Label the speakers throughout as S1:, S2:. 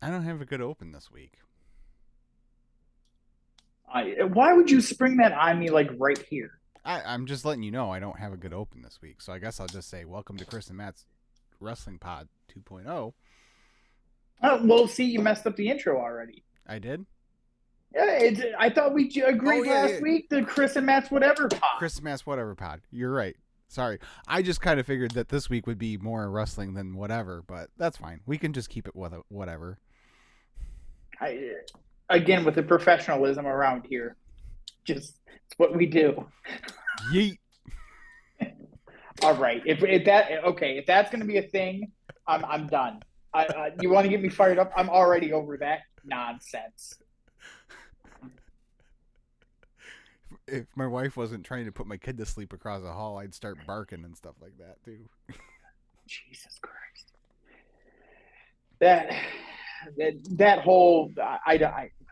S1: I don't have a good open this week.
S2: Why would you spring that on me like right here?
S1: I'm just letting you know I don't have a good open this week. So I guess I'll just say welcome to Kris and Matt's Wrestling Pod 2.0.
S2: Well, see, you messed up the intro already.
S1: I did?
S2: Yeah, I thought we
S1: Oh,
S2: agreed
S1: yeah,
S2: last
S1: yeah.
S2: week the Chris and Matt's whatever pod.
S1: Kris and Matt's whatever pod. You're right. Sorry. I just kind of figured that this week would be more wrestling than whatever, but that's fine. We can just keep it with whatever.
S2: I, again, with the professionalism around here, just it's what we do.
S1: Yeet.
S2: All right, if that's going to be a thing, I'm done. You want to get me fired up? I'm already over that nonsense.
S1: If my wife wasn't trying to put my kid to sleep across the hall, I'd start barking and stuff like that too.
S2: Jesus Christ. That that whole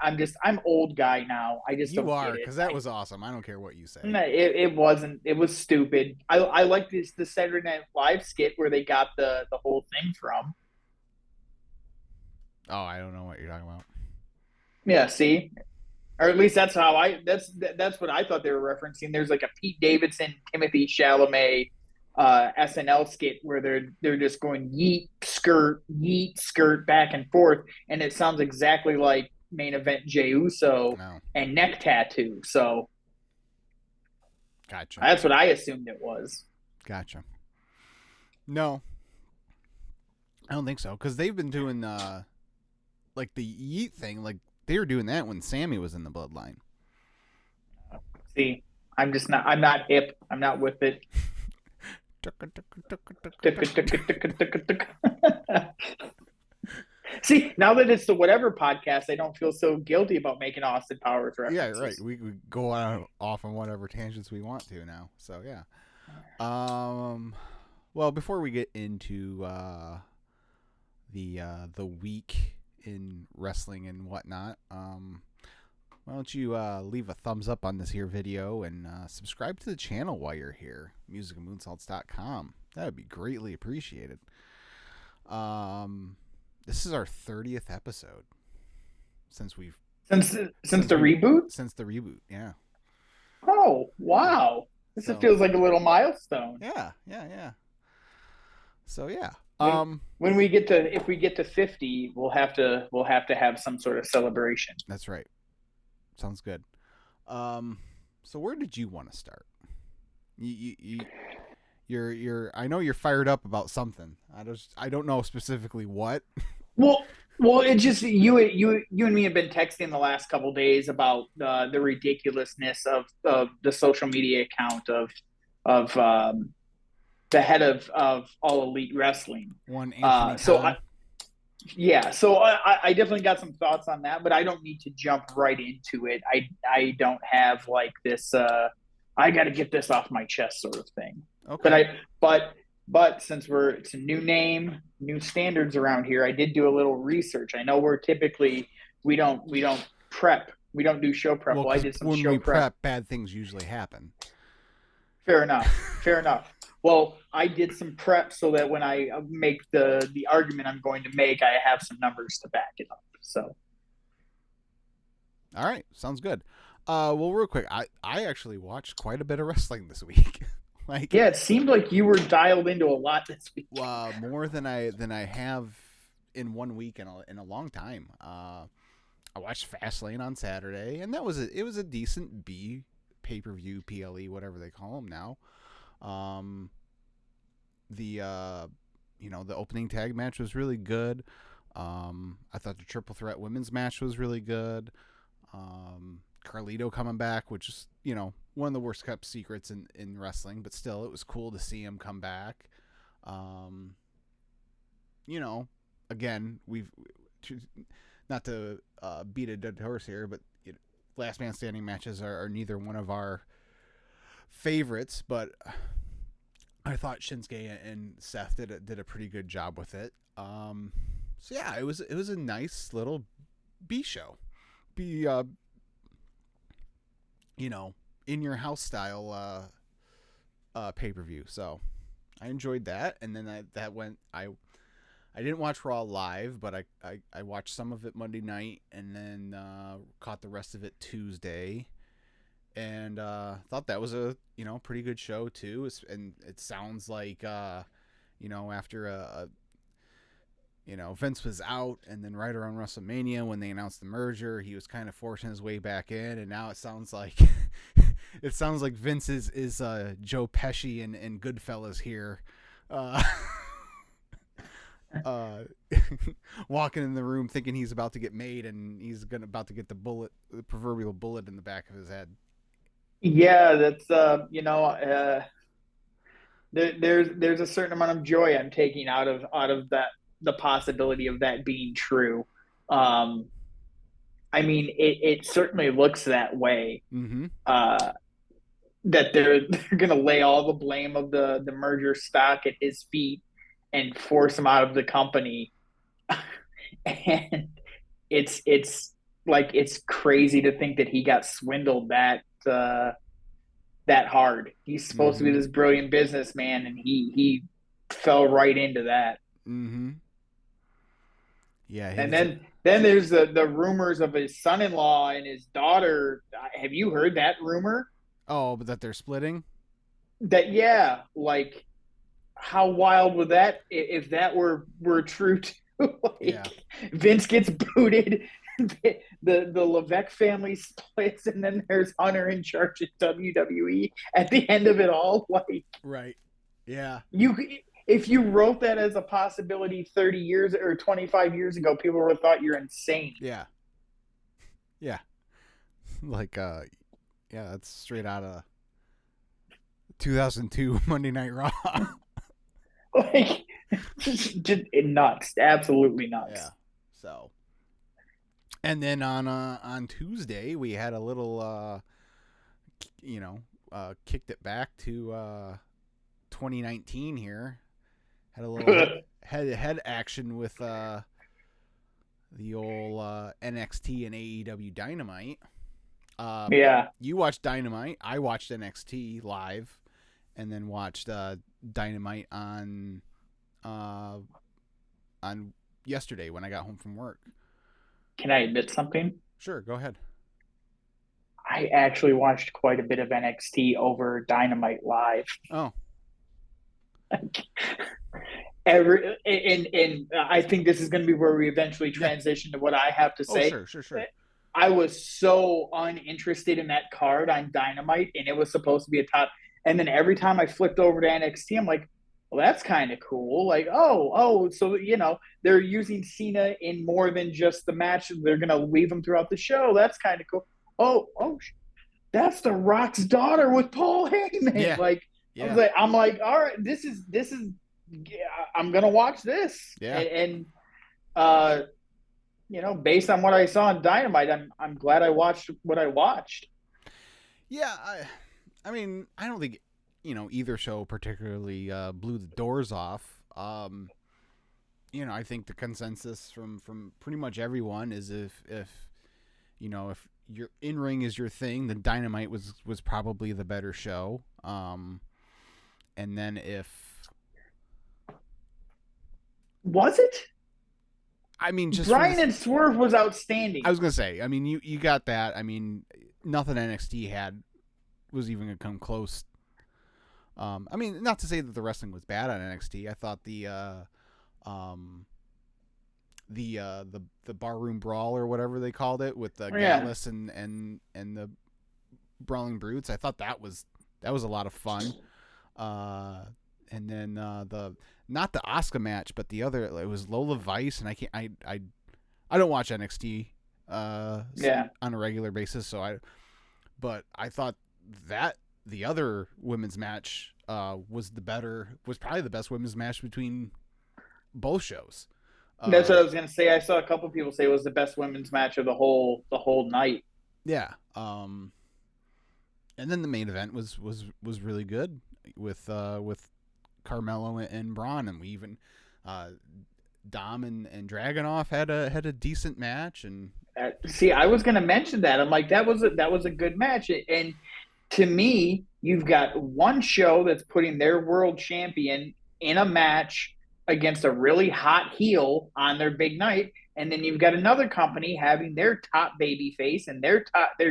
S2: I'm old guy now. I just
S1: You
S2: don't
S1: are,
S2: get it.
S1: because that was awesome. I don't care what you say.
S2: No, it wasn't. It was stupid. I like this the Saturday Night Live skit where they got the whole thing from.
S1: Oh, I don't know what you're talking about.
S2: Yeah, see, or at least that's what I thought they were referencing. There's like a Pete Davidson, Timothy Chalamet SNL skit where they're just going yeet skirt back and forth, and it sounds exactly like main event Jey Uso
S1: No.
S2: and neck tattoo. So
S1: Gotcha.
S2: that's what I assumed it was.
S1: Gotcha. No, I don't think so. Because they've been doing like the yeet thing. Like they were doing that when Sammy was in the bloodline.
S2: See, I'm not hip. I'm not with it. See, now that it's the whatever podcast, I don't feel so guilty about making Austin Powers
S1: Yeah, right.
S2: references.
S1: We go off on whatever tangents we want to now. So yeah. Um. Well, before we get into the week in wrestling and whatnot, why don't you leave a thumbs up on this here video and subscribe to the channel while you're here, musicandmoonsalts.com. That would be greatly appreciated. This is our 30th episode since we've
S2: Since since
S1: since
S2: the
S1: we
S2: reboot?
S1: since the reboot. Yeah.
S2: Oh,
S1: Yeah.
S2: wow. This
S1: So
S2: feels like a little milestone.
S1: yeah. So yeah.
S2: When when we get to if we get to 50, we'll have to have some sort of celebration.
S1: That's right. Sounds good. Um, so where did you want to start? You're. I know you're fired up about something. I don't know specifically what.
S2: Well, well, it just you and me have been texting the last couple days about the ridiculousness of the social media account of the head of All Elite Wrestling.
S1: One Anthony
S2: So
S1: Khan.
S2: yeah, so I definitely got some thoughts on that, but I don't need to jump right into it. I don't have like this. I got to get this off my chest sort of thing. But
S1: Okay.
S2: I but since it's a new name, new standards around here, I did do a little research. I know we're typically we don't prep, we don't do show prep.
S1: Well,
S2: Well, I
S1: because
S2: did some
S1: when
S2: show
S1: we
S2: prep.
S1: prep, bad things usually happen.
S2: Fair enough. Fair enough. Well, I did some prep so that when I make the argument I'm going to make, I have some numbers to back it up. So
S1: All right, sounds good. Well, real quick, I actually watched quite a bit of wrestling this week. Like
S2: yeah, it seemed like you were dialed into a lot this week.
S1: more than I have in one week in a long time. I watched Fastlane on Saturday, and it was a decent B pay-per-view PLE, whatever they call them now. Um, the the opening tag match was really good. I thought the triple threat women's match was really good. Carlito coming back, which is one of the worst kept secrets in wrestling, but still it was cool to see him come back. Um, again, we've not to beat a dead horse here, but last man standing matches are neither one of our favorites, but I thought Shinsuke and Seth did a pretty good job with it. So yeah, it was a nice little B show, be in your house style pay per view. So I enjoyed that, and then that went. I I didn't watch Raw live, but I watched some of it Monday night and then caught the rest of it Tuesday, and thought that was a pretty good show too. And it sounds like after Vince was out, and then right around WrestleMania when they announced the merger, he was kind of forcing his way back in, and now it sounds like Vince is Joe Pesci and Goodfellas here. Walking in the room thinking he's about to get made, and he's about to get the proverbial bullet in the back of his head.
S2: Yeah, that's there's a certain amount of joy I'm taking out of that, the possibility of that being true. I mean, it certainly looks that way.
S1: Mm-hmm.
S2: That they're going to lay all the blame of the merger stock at his feet and force him out of the company. And it's like, it's crazy to think that he got swindled that hard. He's supposed to be this brilliant businessman, and he fell right into that.
S1: Mm-hmm. Yeah.
S2: And then there's the rumors of his son-in-law and his daughter. Have you heard that rumor?
S1: Oh, but that they're splitting?
S2: That, yeah, like, how wild would that, if that were true too? Like,
S1: yeah.
S2: Vince gets booted, the Levesque family splits, and then there's Hunter in charge of WWE at the end of it all. Like,
S1: right. Yeah.
S2: If you wrote that as a possibility 30 years or 25 years ago, people would have thought you're insane.
S1: Yeah. Yeah. Like, yeah, that's straight out of 2002 Monday Night Raw.
S2: Like, just nuts. Absolutely nuts.
S1: Yeah. So, and then on Tuesday we had a little kicked it back to 2019 here. Had a little head action with the old NXT and AEW Dynamite.
S2: Yeah.
S1: You watched Dynamite. I watched NXT live, and then watched Dynamite on yesterday when I got home from work.
S2: Can I admit something?
S1: Sure, go ahead.
S2: I actually watched quite a bit of NXT over Dynamite live.
S1: Oh.
S2: And I think this is going to be where we eventually transition to what I have to say.
S1: Oh, sure.
S2: I was so uninterested in that card on Dynamite, and it was supposed to be a top. And then every time I flipped over to NXT, I'm like, well, that's kind of cool. Like, so, they're using Cena in more than just the match. They're going to leave him throughout the show. That's kind of cool. Oh, that's The Rock's daughter with Paul Heyman.
S1: Yeah.
S2: Like, yeah. I'm like, all right, this is, I'm going to watch this.
S1: Yeah.
S2: And based on what I saw on Dynamite, I'm glad I watched what I watched.
S1: Yeah. I mean, I don't think, either show particularly blew the doors off. I think the consensus from pretty much everyone is if your in-ring is your thing, then Dynamite was probably the better show. And then if...
S2: Was it?
S1: I mean, just
S2: Bryan and Swerve was outstanding.
S1: I was going to say, I mean, you got that. I mean, nothing NXT had was even going to come close. I mean, not to say that the wrestling was bad on NXT. I thought the barroom brawl or whatever they called it with the Gallus and the Brawling Brutes, I thought that was a lot of fun. And then not the Asuka match, but the other, it was Lola Vice, and I don't watch NXT on a regular basis, but I thought that the other women's match was probably the best women's match between both shows.
S2: That's what I was gonna say. I saw a couple people say it was the best women's match of the whole night.
S1: Yeah. And then the main event was really good with Carmelo and Braun, and we even Dom and Dragunov had a decent match. And
S2: see, I was gonna mention that. I'm like, that was a good match. And to me, you've got one show that's putting their world champion in a match against a really hot heel on their big night, and then you've got another company having their top baby face and their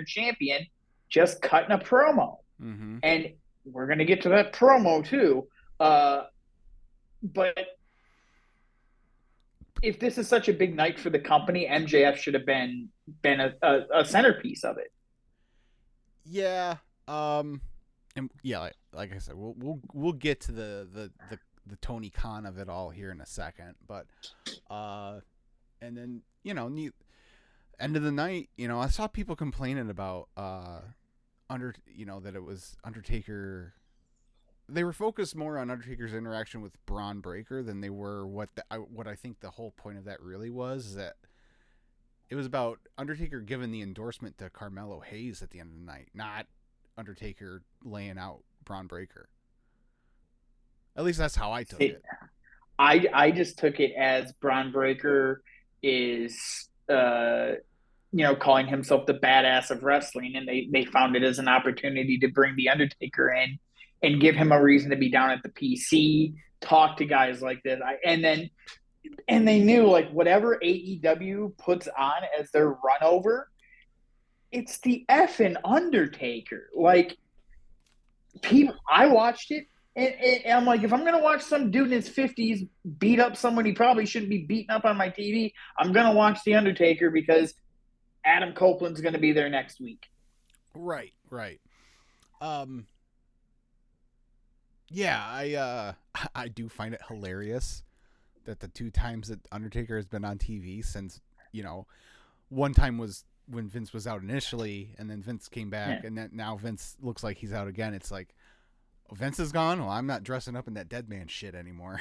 S2: champion just cutting a promo.
S1: Mm-hmm.
S2: And we're gonna get to that promo too. But if this is such a big night for the company, MJF should have been a centerpiece of it.
S1: Yeah. And yeah, like I said, we'll get to the Tony Khan of it all here in a second, but and then end of the night, I saw people complaining about that it was Undertaker. They were focused more on Undertaker's interaction with Braun Breaker than they were what I think the whole point of that really was, is that it was about Undertaker giving the endorsement to Carmelo Hayes at the end of the night, not Undertaker laying out Braun Breaker. At least that's how I took it.
S2: I just took it as Braun Breaker is calling himself the badass of wrestling, and they found it as an opportunity to bring the Undertaker in and give him a reason to be down at the PC, talk to guys like this. And they knew, like, whatever AEW puts on as their run over, it's the effing Undertaker. Like, I watched it, and I'm like, if I'm gonna watch some dude in his 50s beat up someone he probably shouldn't be beating up on my TV, I'm gonna watch the Undertaker because Adam Copeland's gonna be there next week.
S1: Right. Yeah, I do find it hilarious that the two times that Undertaker has been on TV since, one time was when Vince was out initially, and then Vince came back, and then now Vince looks like he's out again. It's like, Vince is gone? Well, I'm not dressing up in that dead man shit anymore.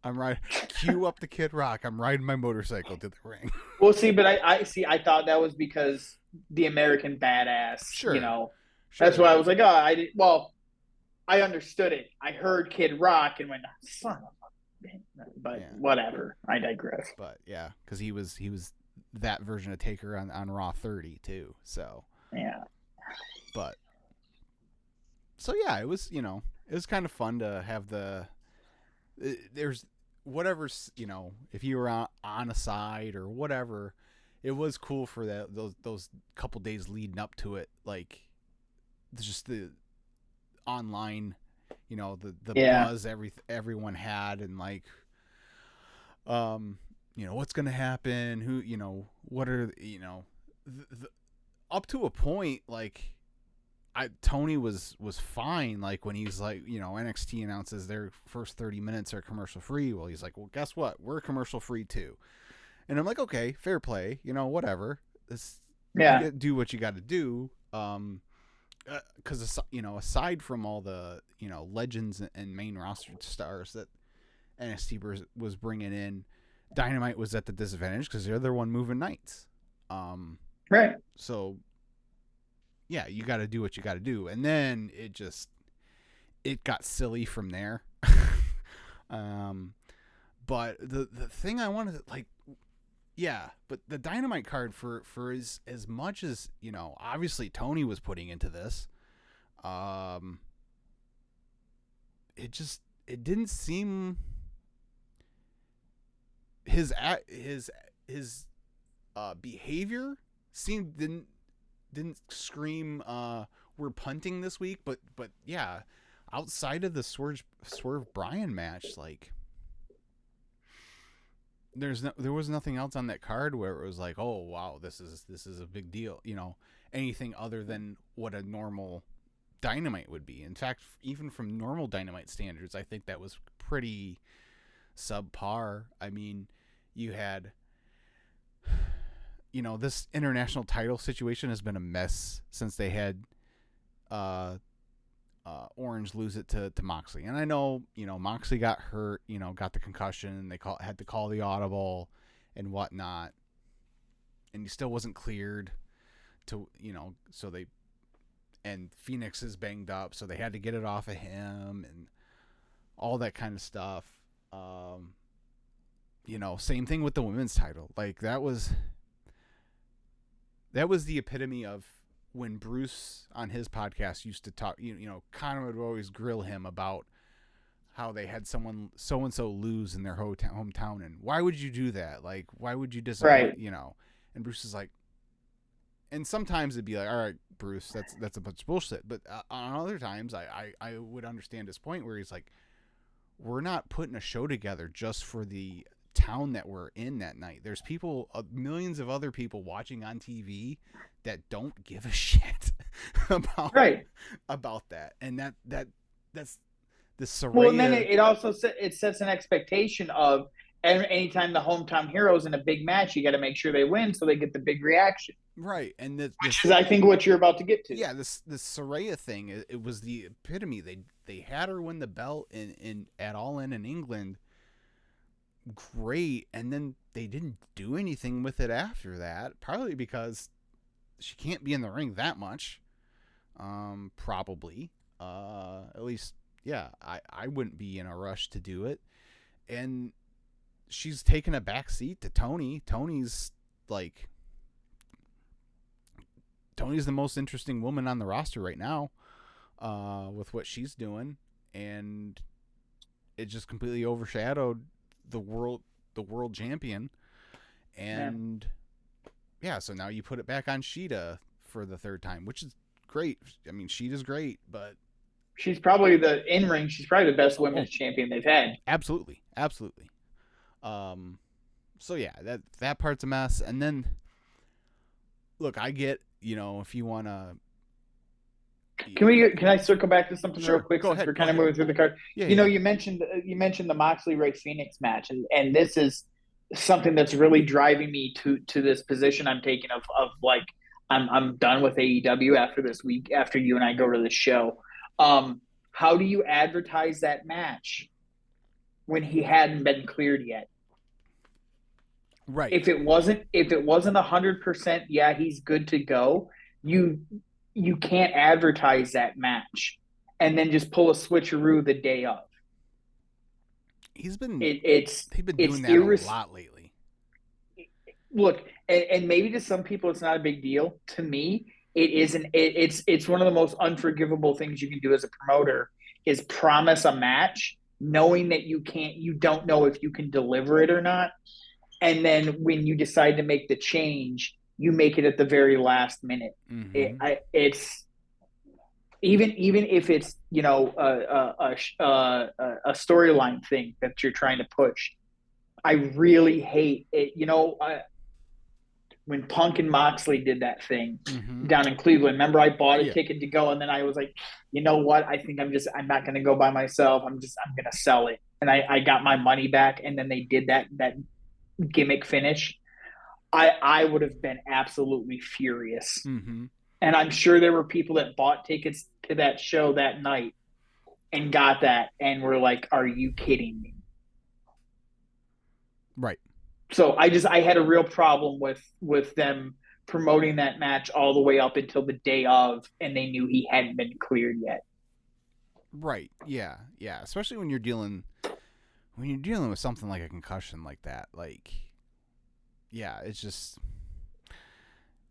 S1: I'm right. Cue up the Kid Rock. I'm riding my motorcycle to the ring.
S2: Well, see, but I thought that was because the American Badass,
S1: Sure. Sure.
S2: That's why I was like, I understood it. I heard Kid Rock and went, son of a, but whatever. I digress.
S1: But yeah, because he was that version of Taker on Raw 30 too. So
S2: yeah.
S1: But so yeah, it was kind of fun to have there's whatever's if you were on a side or whatever, it was cool for those couple days leading up to it, like just the online, the buzz everyone had, and like what's gonna happen, who what are up to a point, like Tony was fine, like when he's like, NXT announces their first 30 minutes are commercial free. Well, he's like, well, guess what? We're commercial free too. And I'm like, okay, fair play, whatever. You do what you got to do. Because aside from all the legends and main roster stars that NXT was bringing in, Dynamite was at the disadvantage because they're the one moving nights.
S2: Right.
S1: So yeah, you got to do what you got to do, and then it got silly from there. But the thing I wanted to but the Dynamite card for as much as obviously Tony was putting into this, it didn't seem his behavior didn't scream we're punting this week, but yeah, outside of the Swerve Bryan match, like there was nothing else on that card where it was like, oh wow, this is a big deal, anything other than what a normal Dynamite would be. In fact, even from normal Dynamite standards, I think that was pretty subpar. I mean, you had this international title situation has been a mess since they had Orange lose it to Moxley. And I know, Moxley got hurt, got the concussion, and they had to call the audible and whatnot. And he still wasn't cleared to, and Phoenix is banged up, so they had to get it off of him and all that kind of stuff. Same thing with the women's title. Like that was the epitome of when Bruce on his podcast used to talk, Connor would always grill him about how they had someone so and so lose in their hometown, and why would you do that? Like, why would you disappoint?
S2: Right.
S1: You know? And Bruce is like, and sometimes it'd be like, all right, Bruce, that's a bunch of bullshit. But on other times, I would understand his point where he's like, we're not putting a show together just for the town that we're in that night. There's people, millions of other people watching on TV that don't give a shit about
S2: Right.
S1: about that, and that's the Soraya.
S2: Well, and then it also it sets an expectation of anytime the hometown heroes in a big match, you got to make sure they win so they get the big reaction.
S1: Right, and
S2: Which is, I think, what you're about to get to.
S1: Yeah, this Soraya thing, it was the epitome. They had her win the belt in at All In England. Great, and then they didn't do anything with it after that. Probably because she can't be in the ring that much. Probably. At least, yeah, I wouldn't be in a rush to do it. And she's taken a back seat to Tony. Tony's the most interesting woman on the roster right now, with what she's doing, and it just completely overshadowed the world champion. And yeah, so now you put it back on Sheeta for the third time, which is great. I mean, Sheeta's great, but
S2: she's probably she's probably the best women's champion they've had.
S1: Absolutely. So yeah, that part's a mess. And then, look, I get, if you want to.
S2: Can I circle back to something real quick?
S1: Go ahead.
S2: We're kind of moving through the card.
S1: Yeah,
S2: you mentioned the Moxley Ray Phoenix match, and this is something that's really driving me to this position I'm taking of like I'm done with AEW after this week, after you and I go to the show. How do you advertise that match when he hadn't been cleared yet?
S1: Right.
S2: If it wasn't 100%, yeah, he's good to go. You can't advertise that match and then just pull a switcheroo the day of.
S1: They've been doing that a lot lately.
S2: Look, and maybe to some people it's not a big deal. To me, it isn't. It's one of the most unforgivable things you can do as a promoter is promise a match knowing that you don't know if you can deliver it or not. And then when you decide to make the change, you make it at the very last minute.
S1: Mm-hmm.
S2: It's even if it's a storyline thing that you're trying to push. I really hate it. When Punk and Moxley did that thing down in Cleveland, remember I bought a ticket to go, and then I was like, you know what? I think I'm not going to go by myself. I'm going to sell it, and I got my money back. And then they did that gimmick finish. I would have been absolutely furious.
S1: Mm-hmm.
S2: And I'm sure there were people that bought tickets to that show that night and got that and were like, are you kidding me?
S1: Right.
S2: So I had a real problem with them promoting that match all the way up until the day of, and they knew he hadn't been cleared yet.
S1: Right. Yeah. Yeah. Especially when you're dealing with something like a concussion like that. Like, yeah, it's just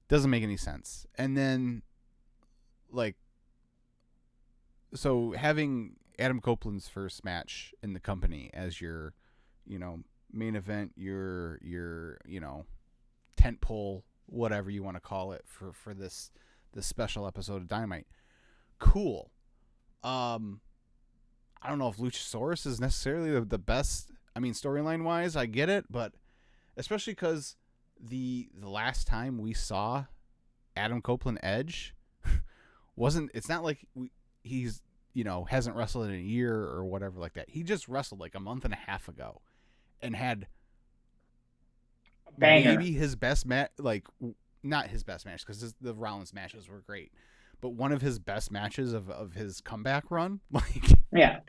S1: doesn't make any sense. And then, like, so having Adam Copeland's first match in the company as your, main event, your tent pole, whatever you want to call it for this special episode of Dynamite. Cool. I don't know if Luchasaurus is necessarily the best. I mean, storyline wise, I get it, but especially because the last time we saw Adam Copeland Edge it's not like he's hasn't wrestled in a year or whatever like that. He just wrestled like a month and a half ago and had maybe his best match, like not his best match because the Rollins matches were great, but one of his best matches of his comeback run. Like,
S2: yeah,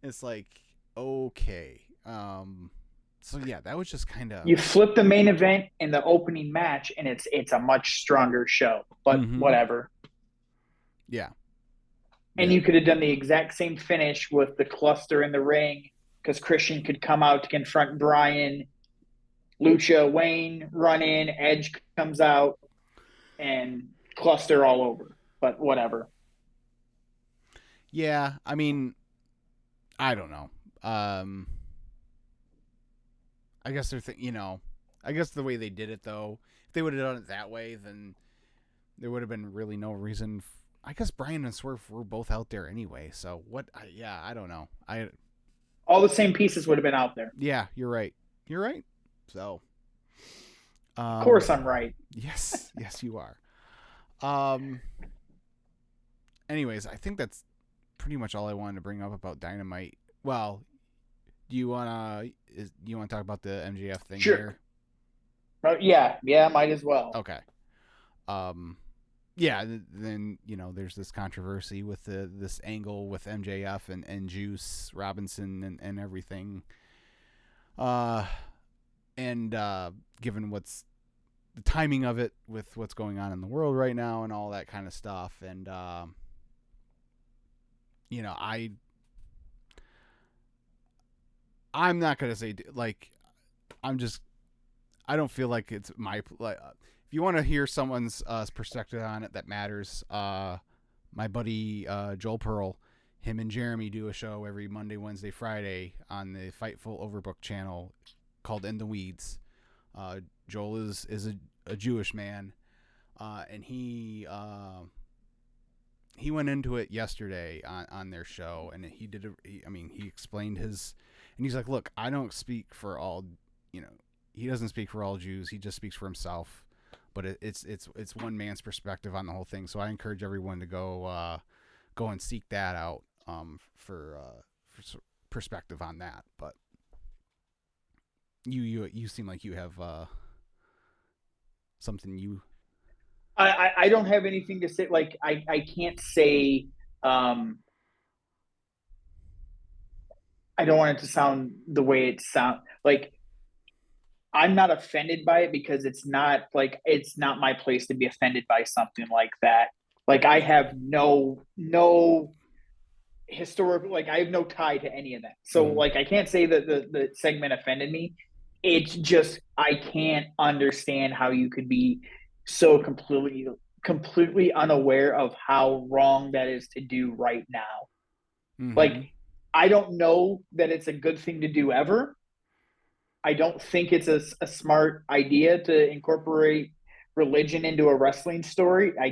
S1: it's like, okay. So yeah, that was just kind of,
S2: you flip the main event in the opening match and it's a much stronger show, but whatever.
S1: Yeah.
S2: And you could have done the exact same finish with the cluster in the ring because Christian could come out to confront Brian, Lucha, Wayne run in, Edge comes out, and cluster all over. But whatever.
S1: Yeah, I mean, I don't know. I guess I guess the way they did it though, if they would have done it that way, then there would have been really no reason. I guess Brian and Swerve were both out there anyway. So what? Yeah, I don't know.
S2: All the same pieces would have been out there.
S1: Yeah, you're right. You're right. So,
S2: Of course, I'm right.
S1: yes, yes, you are. Um. Anyways, I think that's pretty much all I wanted to bring up about Dynamite. Well, do you wanna talk about the MJF thing
S2: Sure.
S1: here?
S2: Yeah, might as well.
S1: Okay. Um. Yeah. Then there's this controversy with this angle with MJF and Juice Robinson and everything. Uh. And given what's the timing of it with what's going on in the world right now and all that kind of stuff, and I'm not gonna say like I'm just I don't feel like it's my like. If you want to hear someone's perspective on it that matters, my buddy Joel Pearl, him and Jeremy do a show every Monday, Wednesday, Friday on the Fightful Overbook channel called In the Weeds. Joel is a Jewish man, and he went into it yesterday on their show, and he explained his, and he's like, look, I don't speak for all, he doesn't speak for all Jews, he just speaks for himself, but it's one man's perspective on the whole thing. So I encourage everyone to go and seek that out for perspective on that. But you seem like you have something you.
S2: I don't have anything to say. Like I can't say. I don't want it to sound the way it sound like. I'm not offended by it because it's not my place to be offended by something like that. Like I have no historical, like I have no tie to any of that. So like I can't say that the segment offended me. It's just I can't understand how you could be so completely unaware of how wrong that is to do right now.
S1: Mm-hmm.
S2: Like I don't know that it's a good thing to do ever. I don't think it's a smart idea to incorporate religion into a wrestling story. I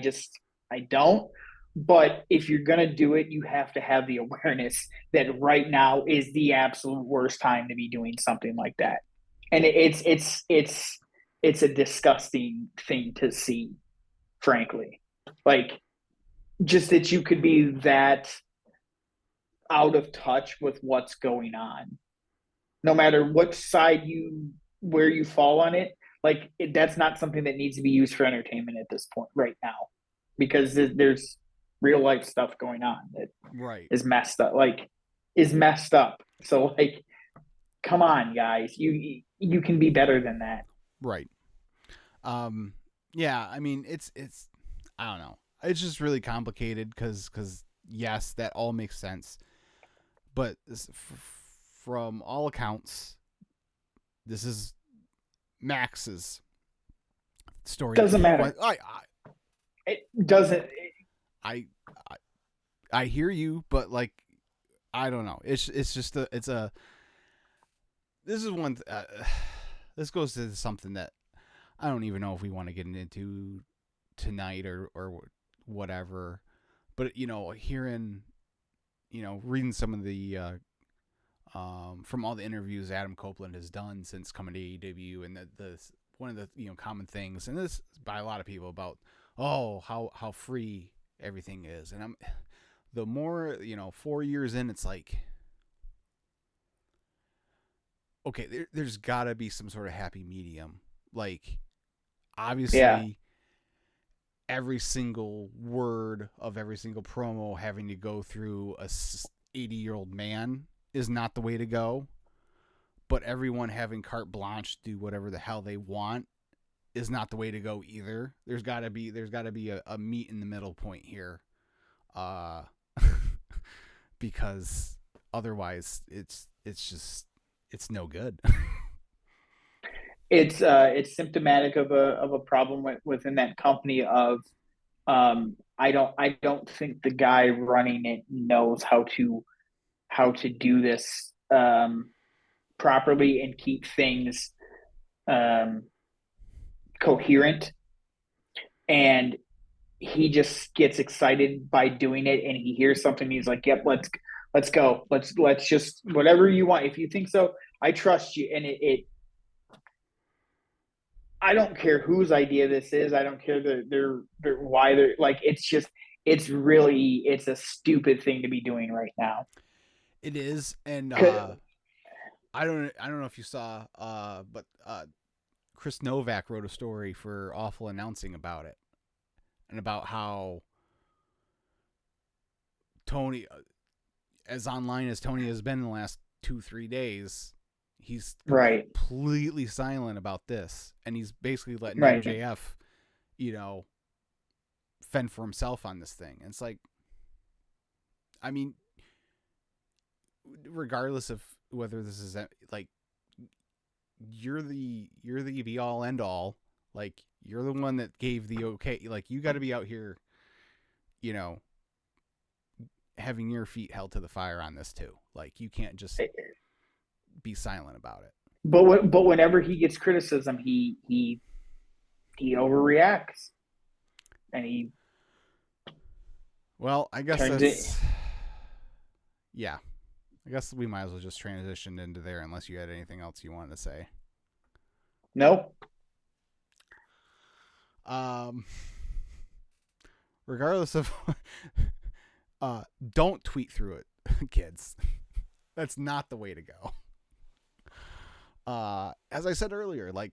S2: don't. But if you're going to do it, you have to have the awareness that right now is the absolute worst time to be doing something like that. And it's a disgusting thing to see, frankly. Like just that you could be that out of touch with what's going on no matter what side where you fall on it. Like that's not something that needs to be used for entertainment at this point right now, because there's real life stuff going on that is messed up. So like, come on, guys, you can be better than that.
S1: Right. Yeah. I mean, it's I don't know. It's just really complicated because yes, that all makes sense, but from all accounts, this is Max's story.
S2: Doesn't matter. It doesn't.
S1: I hear you, but like, I don't know. It's just this is one. This goes to something that I don't even know if we want to get into tonight or whatever. But hearing, reading some of the. From all the interviews Adam Copeland has done since coming to AEW, and the one of the common things, and this is by a lot of people about how free everything is, and the more 4 years in, it's like okay, there's got to be some sort of happy medium. Like obviously, every single word of every single promo having to go through a 80-year-old man is not the way to go, but everyone having carte blanche do whatever the hell they want is not the way to go either. There's got to be a meet in the middle point here, because otherwise it's no good.
S2: It's symptomatic of a problem within that company of I don't think the guy running it knows how how to do this properly and keep things coherent. And he just gets excited by doing it, and he hears something. He's like, "Yep, let's go. Let's just whatever you want. If you think so, I trust you." And it I don't care whose idea this is. I don't care they're why they're like. It's a stupid thing to be doing right now.
S1: It is, and I don't know if you saw, but Chris Novak wrote a story for Awful Announcing about it, and about how Tony, as online as Tony has been in the last 2-3 days, he's
S2: Right.
S1: completely silent about this, and he's basically letting
S2: Right.
S1: MJF, fend for himself on this thing. And it's like, I mean, regardless of whether this is like, you're the be all end all. Like, you're the one that gave the okay. Like, you got to be out here, having your feet held to the fire on this too. Like, you can't just be silent about it.
S2: But whenever he gets criticism, he overreacts, and he.
S1: Well, I guess that's. Yeah, I guess we might as well just transition into there, unless you had anything else you wanted to say.
S2: Nope.
S1: Regardless of, don't tweet through it, kids. That's not the way to go. As I said earlier, like,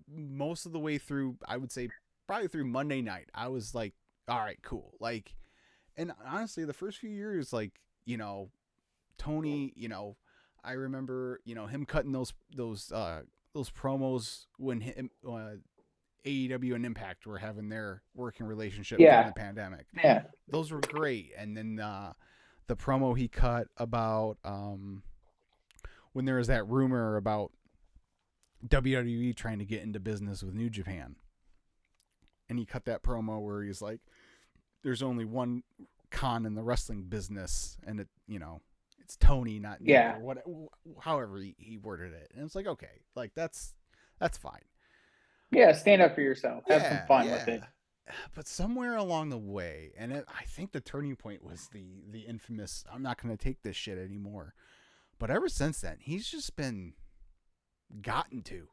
S1: most of the way through, I would say probably through Monday night, I was like, all right, cool. Like, and honestly, the first few years, like, Tony, I remember, him cutting those promos when him, AEW and Impact were having their working relationship during the pandemic.
S2: Yeah.
S1: Those were great. And then the promo he cut about when there was that rumor about WWE trying to get into business with New Japan. And he cut that promo where he's like, there's only one con in the wrestling business, and it's Tony, not Nick, or what, however he worded it. And it's like, okay, like, that's fine.
S2: Yeah, stand up for yourself. Have some fun with it.
S1: But somewhere along the way, and I think the turning point was the infamous, I'm not going to take this shit anymore. But ever since then, he's just been gotten to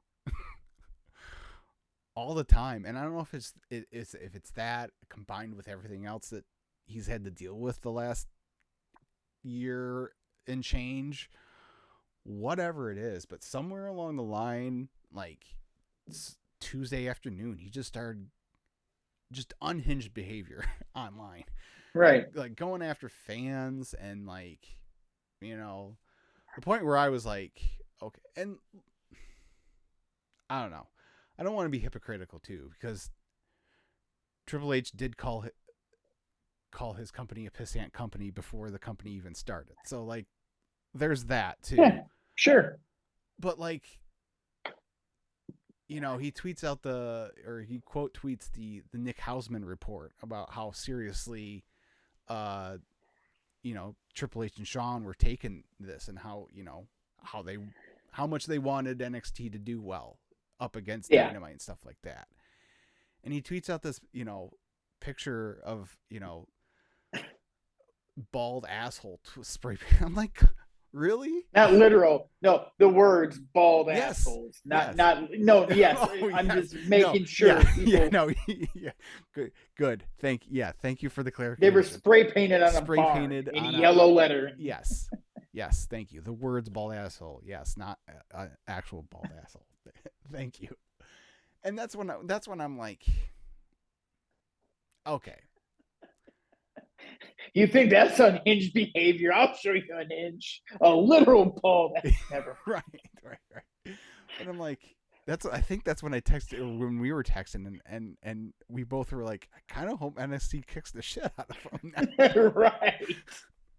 S1: all the time. And I don't know if it's that combined with everything else that he's had to deal with the last year and change, whatever it is. But somewhere along the line, like Tuesday afternoon, he just started just unhinged behavior online.
S2: Right.
S1: Like, going after fans, and like, the point where I was like, okay. And I don't know. I don't want to be hypocritical too, because Triple H did call his company a pissant company before the company even started. So, like, there's that too.
S2: Yeah, sure.
S1: But, like, he tweets out he quote tweets the Nick Hausman report about how seriously, Triple H and Shawn were taking this, and how, how much they wanted NXT to do well up against Dynamite and stuff like that. And he tweets out this, picture of, bald asshole spray paint. I'm like, really?
S2: Not literal. No, the words bald assholes. Not no, yes. I'm just making sure.
S1: Good. Thank you for the clarification.
S2: They were spray painted on a barn in yellow letter.
S1: Yes, thank you. The words bald asshole. Yes, not actual bald asshole. Thank you. And that's when I'm like, okay.
S2: You think that's unhinged behavior? I'll show you unhinged. A literal bald. Never.
S1: Right. And I'm like, I think that's when I texted, or when we were texting, and we both were like, I kind of hope NXT kicks the shit out of him.
S2: Right.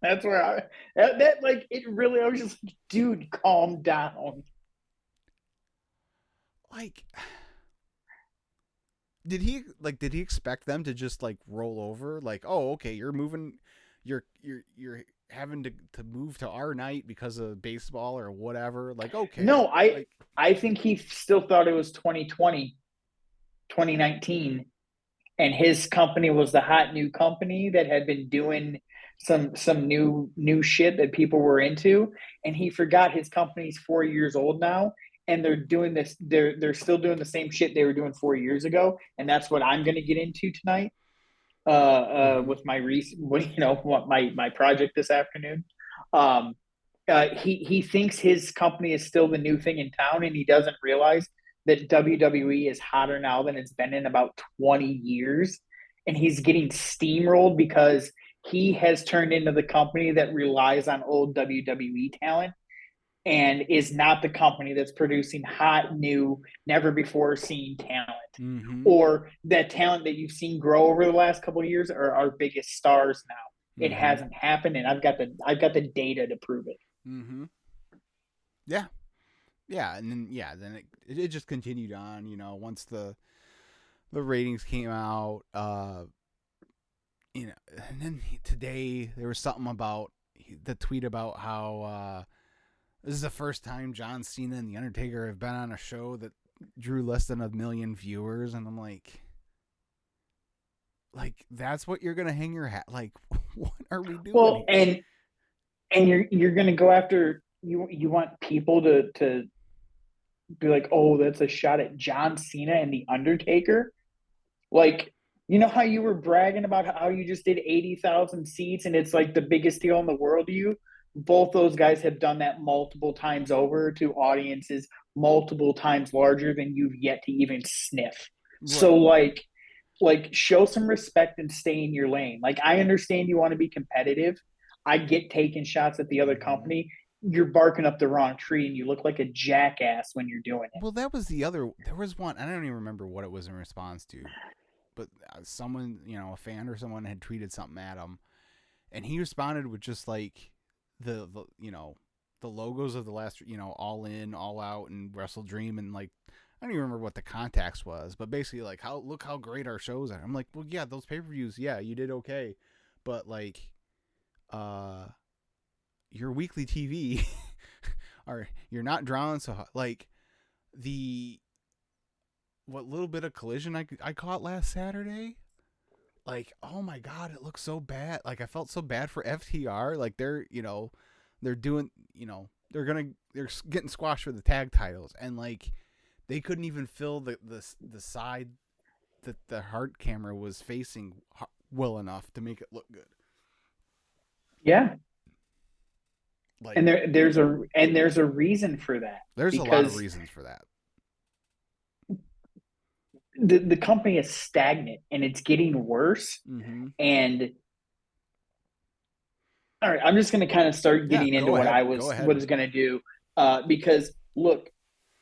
S2: That's where that like, it really, I was just like, dude, calm down.
S1: Like, did he expect them to just like roll over? Like, oh, okay, you're moving you're having to move to our night because of baseball or whatever. Like, okay,
S2: No, I
S1: like,
S2: I think he still thought it was 2020, 2019, and his company was the hot new company that had been doing some new shit that people were into, and he forgot his company's 4 years old now, and they're doing this. They're still doing the same shit they were doing 4 years ago, and that's what I'm going to get into tonight.
S1: mm-hmm.
S2: With my what my project this afternoon. Um, he thinks his company is still the new thing in town, and he doesn't realize that WWE is hotter now than it's been in about 20 years, and he's getting steamrolled because he has turned into the company that relies on old WWE talent and is not the company that's producing hot, new, never before seen talent.
S1: Mm-hmm.
S2: Or that talent that you've seen grow over the last couple of years are our biggest stars now. It
S1: Mm-hmm.
S2: hasn't happened, and I've got the data to prove it.
S1: Mm-hmm. Yeah. Yeah, and then it just continued on. Once the ratings came out, and then today there was something about the tweet about how this is the first time John Cena and The Undertaker have been on a show that drew less than 1 million viewers, and I'm like that's what you're gonna hang your hat? Like, what are we doing
S2: Well,
S1: here?
S2: and you're gonna go after you want people to be like, oh, that's a shot at John Cena and The Undertaker. Like, you know how you were bragging about how you just did 80,000 seats and it's like the biggest deal in the world to you? Both those guys have done that multiple times over to audiences multiple times larger than you've yet to even sniff. So,
S1: Right.
S2: like show some respect and stay in your lane. Like, I understand you want to be competitive. I get taking shots at the other
S1: Mm-hmm.
S2: company. You're barking up the wrong tree and you look like a jackass when you're doing it.
S1: Well, that was the other. There was one. I don't even remember what it was in response to, but someone, a fan or someone had tweeted something at him, and he responded with just like the the logos of the last, All In, All Out, and Wrestle Dream, and like I don't even remember what the context was, but basically like how great our shows are. I'm like, well, yeah, those pay per views, yeah, you did okay, but like, uh, your weekly TV, or you're not drawing so like the what little bit of collision I caught last Saturday. Like, oh my god, it looks so bad. Like, I felt so bad for FTR. Like, they're doing, they're getting squashed for the tag titles, and like they couldn't even fill the side that the hard camera was facing well enough to make it look good.
S2: Yeah.
S1: Like,
S2: And there's a reason for that,
S1: there's a lot of
S2: because
S1: reasons for that.
S2: the company is stagnant and it's getting worse.
S1: Mm-hmm.
S2: And all right, I'm just going to kind of start
S1: Yeah,
S2: getting into
S1: go
S2: what
S1: ahead.
S2: I
S1: Go
S2: was
S1: ahead.
S2: what is going to do, because look,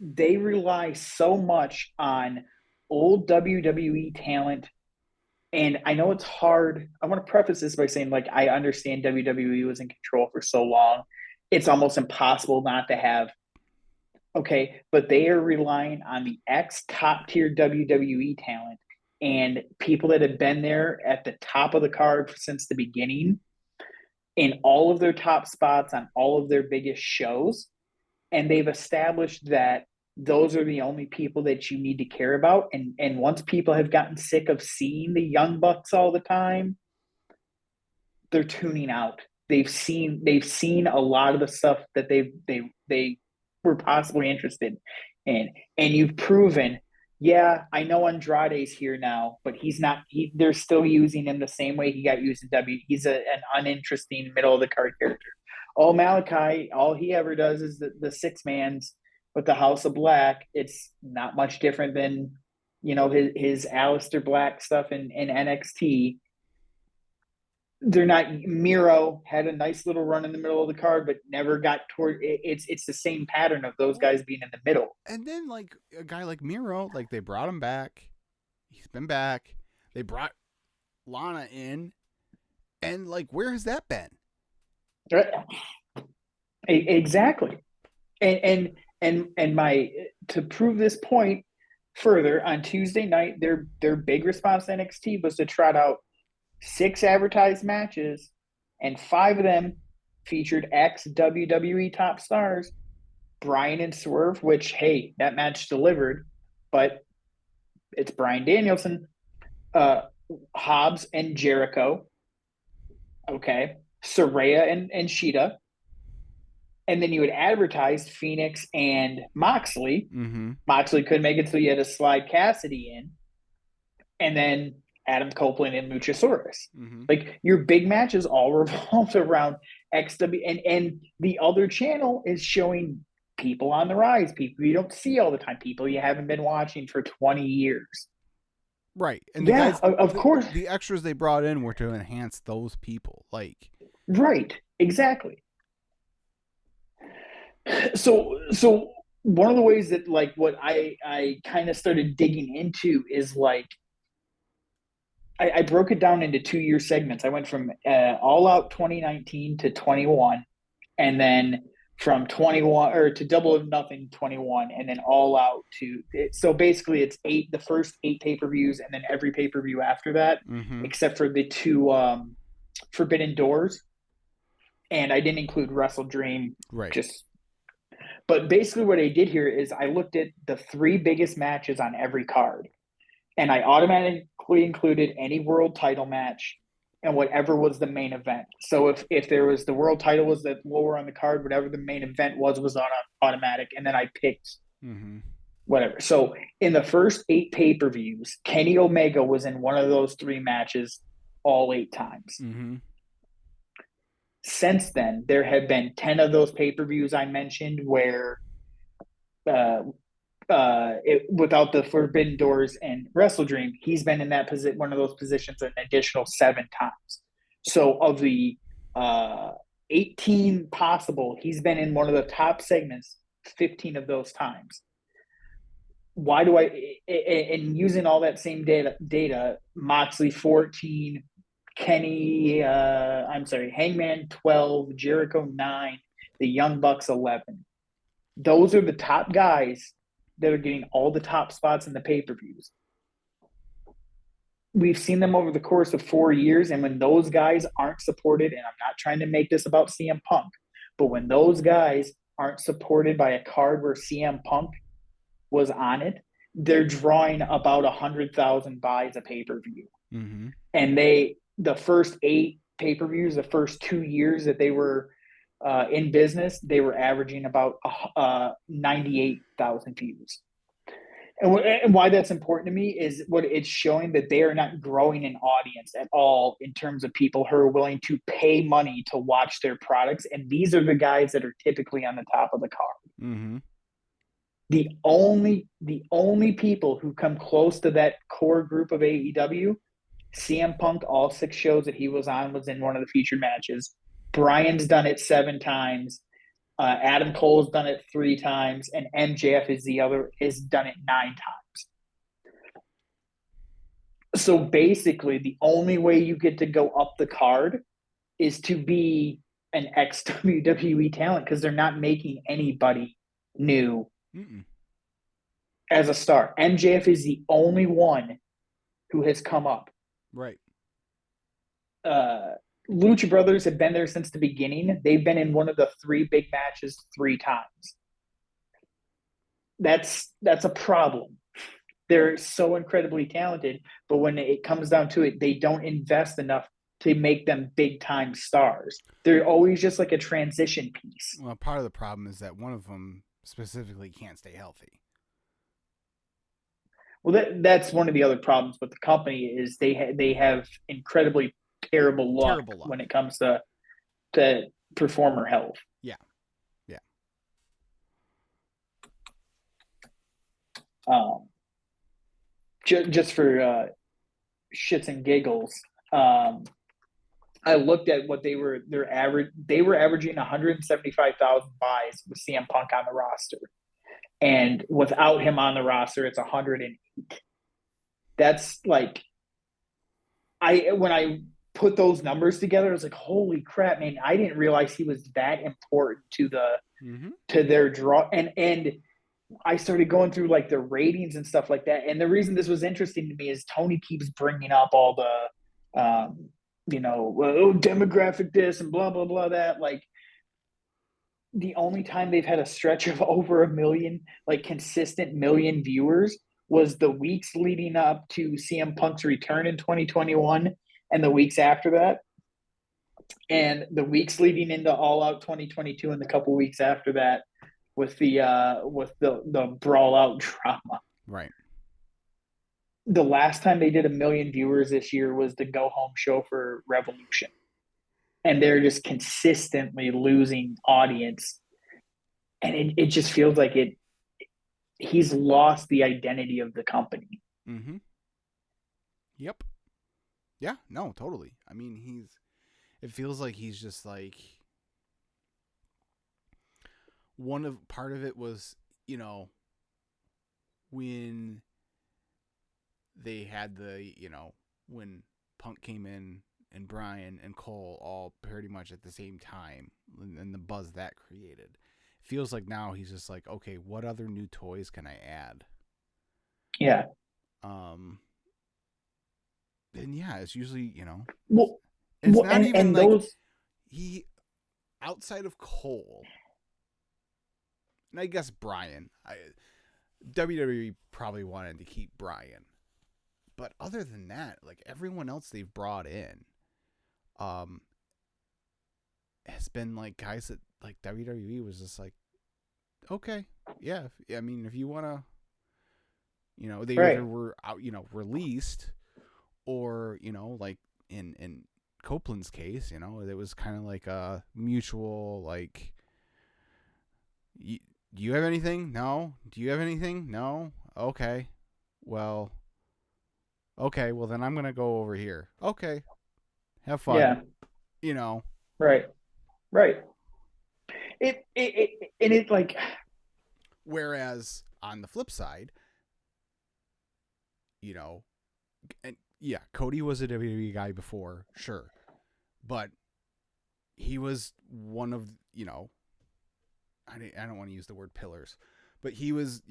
S2: they rely so much on old WWE talent. And I know it's hard. I want to preface this by saying, like, I understand WWE was in control for so long. It's almost impossible not to have. Okay, but they are relying on the ex top tier WWE talent and people that have been there at the top of the card since the beginning in all of their top spots on all of their biggest shows. And they've established that those are the only people that you need to care about. And once people have gotten sick of seeing the Young Bucks all the time, they're tuning out. They've seen a lot of the stuff that they were possibly interested in, and you've proven. Yeah, I know Andrade's here now, but he's not. They're still using him the same way he got used in W. He's an uninteresting middle of the card character. Oh, Malachi, all he ever does is the six mans with the House of Black. It's not much different than his Aleister Black stuff in NXT. They're not. Miro had a nice little run in the middle of the card, but never got toward. It's the same pattern of those
S1: Well,
S2: guys being in the middle.
S1: and then like a guy like Miro, like they brought him back. He's been back. They brought Lana in, and like where has that been?
S2: Right? Exactly. And my to prove this point further, on Tuesday night, their big response to NXT was to trot out 6 advertised matches and 5 of them featured ex WWE top stars, Bryan and Swerve, which, hey, that match delivered, but it's Bryan Danielson, Hobbs and Jericho, okay, Saraya and Sheeta, and then you had advertised Phoenix and Moxley.
S1: Mm-hmm.
S2: Moxley couldn't make it, so you had to slide Cassidy in, and then Adam Copeland and Luchasaurus.
S1: Mm-hmm.
S2: Like your big matches all revolved around XW, and the other channel is showing people on the rise, people you don't see all the time, people you haven't been watching for 20 years.
S1: Right. And the
S2: Yeah,
S1: guys,
S2: of course.
S1: the extras they brought in were to enhance those people. Like,
S2: Right, exactly. So one of the ways that like what I kind of started digging into is like I broke it down into 2 year segments. I went from All Out 2019 to 21, and then from 21 or to Double or Nothing 21, and then All Out to so basically it's the first 8 pay-per-views, and then every pay-per-view after that,
S1: mm-hmm.
S2: except for the 2 Forbidden Doors, and I didn't include Wrestle Dream.
S1: Right.
S2: But basically what I did here is I looked at the 3 biggest matches on every card, and I automatically included any world title match and whatever was the main event. So if there was the world title was the lower on the card, whatever the main event was on automatic, and then I picked whatever. So in the first 8 pay-per-views, Kenny Omega was in one of those 3 matches all 8 times.
S1: Mm-hmm.
S2: Since then, there have been 10 of those pay-per-views I mentioned where without the Forbidden Doors and Wrestle Dream, he's been in that one of those positions an additional 7 times. So of the 18 possible, he's been in one of the top segments 15 of those times. Why do and using all that same data, Moxley 14, Hangman 12, Jericho 9, the Young Bucks 11. Those are the top guys that are getting all the top spots in the pay-per-views. We've seen them over the course of 4 years, and when those guys aren't supported, and I'm not trying to make this about CM Punk, but when those guys aren't supported by a card where CM Punk was on it, they're drawing about 100,000 buys a pay-per-view.
S1: Mm-hmm.
S2: And the first 8 pay-per-views, the first 2 years that they were in business, they were averaging about 98,000 views. And why that's important to me is what it's showing that they are not growing an audience at all in terms of people who are willing to pay money to watch their products. And these are the guys that are typically on the top of the card.
S1: Mm-hmm.
S2: The only people who come close to that core group of AEW, CM Punk, all 6 shows that he was on was in one of the featured matches. Bryan's done it 7 times. Adam Cole's done it 3 times, and MJF is done it 9 times. So basically, the only way you get to go up the card is to be an ex-WWE talent, because they're not making anybody new as a star. MJF is the only one who has come up.
S1: Right.
S2: Lucha Brothers have been there since the beginning. They've been in one of the 3 big matches 3 times. That's a problem. They're so incredibly talented, but when it comes down to it, they don't invest enough to make them big-time stars. They're always just like a transition piece.
S1: Well, part of the problem is that one of them specifically can't stay healthy.
S2: Well, that's one of the other problems with the company is they have incredibly terrible luck when it comes to performer health.
S1: Yeah.
S2: Just for shits and giggles, I looked at what they were averaging 175,000 buys with CM Punk on the roster, and without him on the roster, it's 108. That's like, when I put those numbers together, I was like, holy crap, man! I didn't realize he was that important to to their draw. And I started going through like the ratings and stuff like that. And the reason this was interesting to me is Tony keeps bringing up all demographic this and blah blah blah that. Like the only time they've had a stretch of over a million, like consistent million viewers, was the weeks leading up to CM Punk's return in 2021 and the weeks after that, and the weeks leading into All Out 2022 and the couple weeks after that with the brawl out drama.
S1: Right.
S2: The last time they did a million viewers this year was the go home show for Revolution. And they're just consistently losing audience. And it just feels like he's lost the identity of the company.
S1: Mm-hmm. Yep. Yeah, no, totally. I mean, it feels like he's just like, part of it was, when they had when Punk came in and Bryan and Cole all pretty much at the same time, and the buzz that created. It feels like now he's just like, okay, what other new toys can I add?
S2: Yeah.
S1: And yeah, it's usually,
S2: Well,
S1: it's
S2: well,
S1: not even
S2: and
S1: like
S2: those
S1: he, outside of Cole, and I guess Bryan, WWE probably wanted to keep Bryan. But other than that, like everyone else they've brought in, has been like guys that like WWE was just like, okay, yeah. I mean, if you want to, they
S2: right.
S1: either were out, released, or like in Copeland's case, it was kind of like a mutual like. Do you have anything? No. Do you have anything? No. Okay. Well, then I'm going to go over here. Okay. Have fun.
S2: Yeah. Right. Right. It like.
S1: Whereas on the flip side, and yeah, Cody was a WWE guy before, sure. But he was one of, I don't want to use the word pillars, but he was,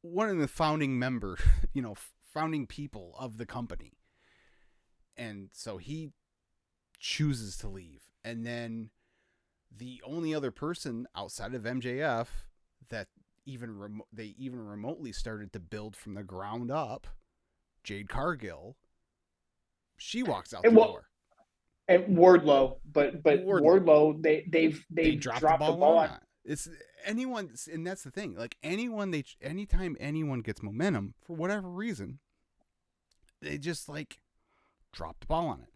S1: one of the founding members, founding people of the company. And so he chooses to leave. And then the only other person outside of MJF that they even remotely started to build from the ground up, Jade Cargill, she walks out the door.
S2: And Wardlow, but Wardlow, they
S1: dropped the ball on. It's anyone, and that's the thing. Like anytime anyone gets momentum for whatever reason, they just like drop the ball on it.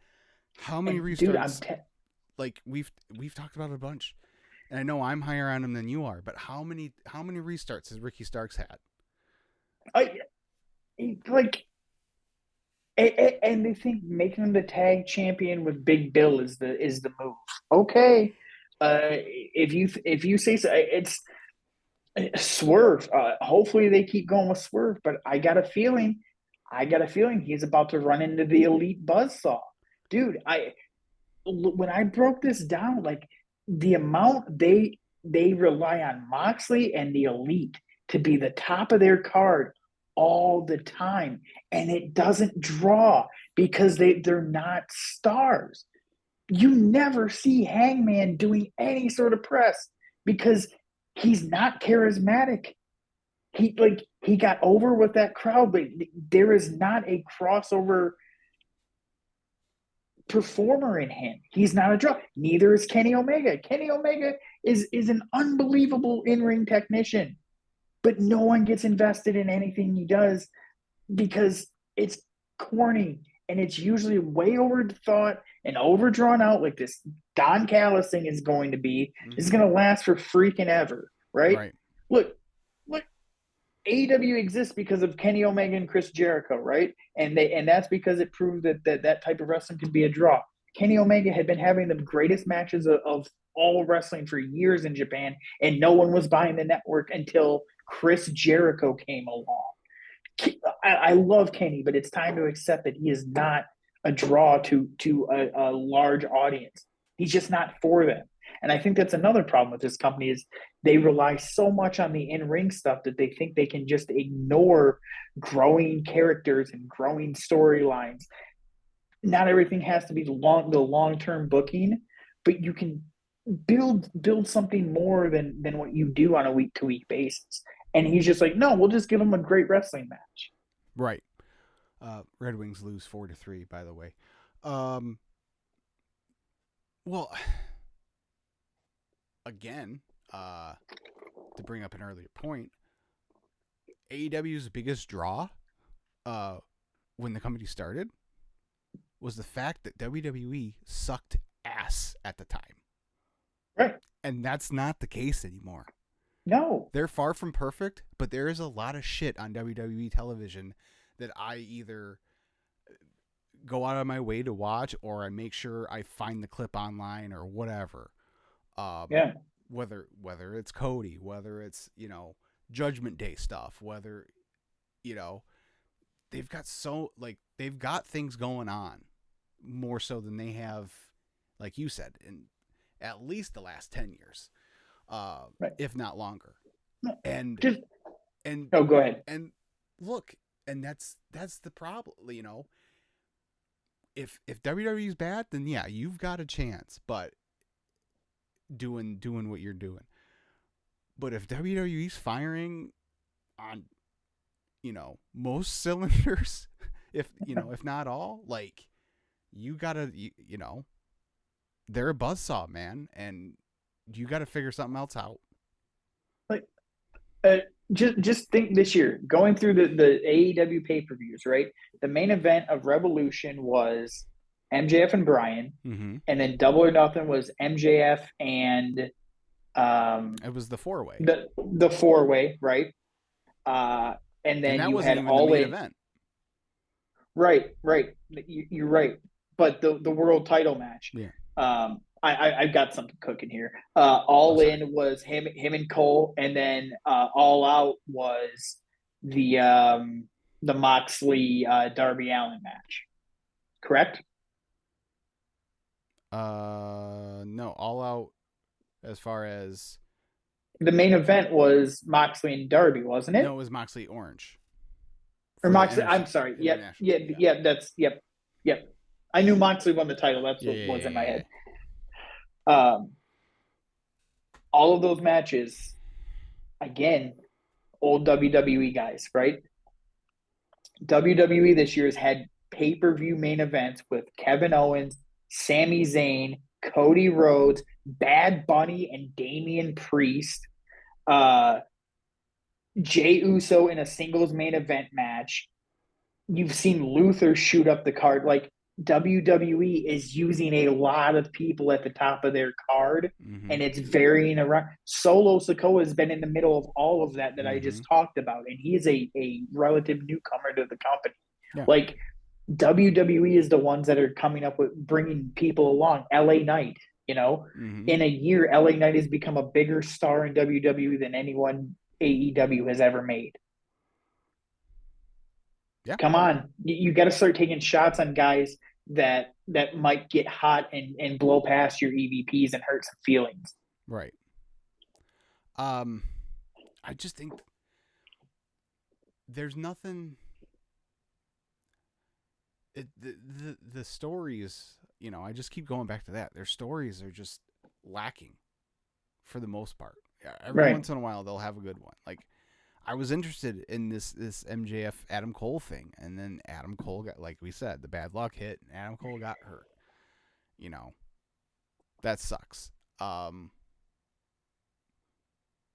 S1: How many restarts?
S2: Dude,
S1: like we've talked about it a bunch, and I know I'm higher on him than you are. But how many restarts has Ricky Starks had?
S2: And they think making him the tag champion with Big Bill is the move. Okay, if you say so, it's Swerve. Hopefully they keep going with Swerve, but I got a feeling he's about to run into the Elite Buzzsaw, dude. When I broke this down, like the amount they rely on Moxley and the Elite to be the top of their card all the time, and it doesn't draw because they're not stars. You never see Hangman doing any sort of press because he's not charismatic. He got over with that crowd, but there is not a crossover performer in him. He's not a draw. Neither is Kenny Omega. Kenny Omega is an unbelievable in-ring technician, but no one gets invested in anything he does because it's corny and it's usually way overthought and overdrawn out, like this Don Callis thing is going to be. Mm-hmm. It's going to last for freaking ever, right? Look, AEW exists because of Kenny Omega and Chris Jericho, right? And that's because it proved that type of wrestling could be a draw. Kenny Omega had been having the greatest matches of all wrestling for years in Japan, and no one was buying the network until Chris Jericho came along. I love Kenny, but it's time to accept that he is not a draw to a large audience. He's just not for them. And I think that's another problem with this company is they rely so much on the in-ring stuff that they think they can just ignore growing characters and growing storylines. not everything has to be the long-term booking, but you can build something more than what you do on a week-to-week basis. And he's just like, no, we'll just give him a great wrestling match.
S1: Right. Red Wings lose 4-3, by the way. Um, well, again, to bring up an earlier point, AEW's biggest draw when the company started was the fact that WWE sucked ass at the time.
S2: Right.
S1: And that's not the case anymore.
S2: No.
S1: They're far from perfect, but there is a lot of shit on WWE television that I either go out of my way to watch or I make sure I find the clip online or whatever.
S2: Yeah.
S1: Whether it's Cody, whether it's, Judgment Day stuff, whether, they've got things going on more so than they have, like you said, in at least the last 10 years,
S2: right.
S1: if not longer.
S2: No.
S1: And
S2: go ahead.
S1: And look, and that's the problem, If WWE's bad, then yeah, you've got a chance, but doing what you're doing. But if WWE's firing on, most cylinders, if not all, like, you gotta, they're a buzzsaw, man, and you gotta figure something else out.
S2: Like, just think this year, going through the AEW pay-per-views, right? The main event of Revolution was MJF and Bryan,
S1: mm-hmm.
S2: and then Double or Nothing was MJF and
S1: it was the 4-way.
S2: The 4-way, right? And then you had All
S1: the main event.
S2: Right. You're right. But the world title match.
S1: Yeah.
S2: I've got something cooking here. All In was him and Cole, and then All Out was the Moxley Darby Allin match. Correct?
S1: No, All Out as far as
S2: the main event was Moxley and Darby, wasn't it?
S1: No, it was Moxley Orange.
S2: Or Moxley, I'm sorry. Yep. That's yep. I knew Moxley won the title. That's what was in my head. All of those matches, again, old WWE guys, right? WWE this year has had pay-per-view main events with Kevin Owens, Sami Zayn, Cody Rhodes, Bad Bunny, and Damian Priest. Jey Uso in a singles main event match. You've seen Luther shoot up the card. Like, WWE is using a lot of people at the top of their card,
S1: mm-hmm.
S2: and it's varying around. Solo Sikoa has been in the middle of all of that
S1: mm-hmm.
S2: I just talked about, and he is a relative newcomer to the company.
S1: Yeah.
S2: Like, WWE is the ones that are coming up with bringing people along. LA Knight,
S1: mm-hmm.
S2: in a year, LA Knight has become a bigger star in WWE than anyone AEW has ever made.
S1: Yeah.
S2: Come on, you got to start taking shots on guys that might get hot and blow past your EVPs and hurt some feelings.
S1: Right. I just think there's nothing. The stories, I just keep going back to that. Their stories are just lacking for the most part. Every once in a while they'll have a good one. Like, I was interested in this MJF Adam Cole thing, and then Adam Cole got, like we said, the bad luck hit, and Adam Cole got hurt. That sucks. And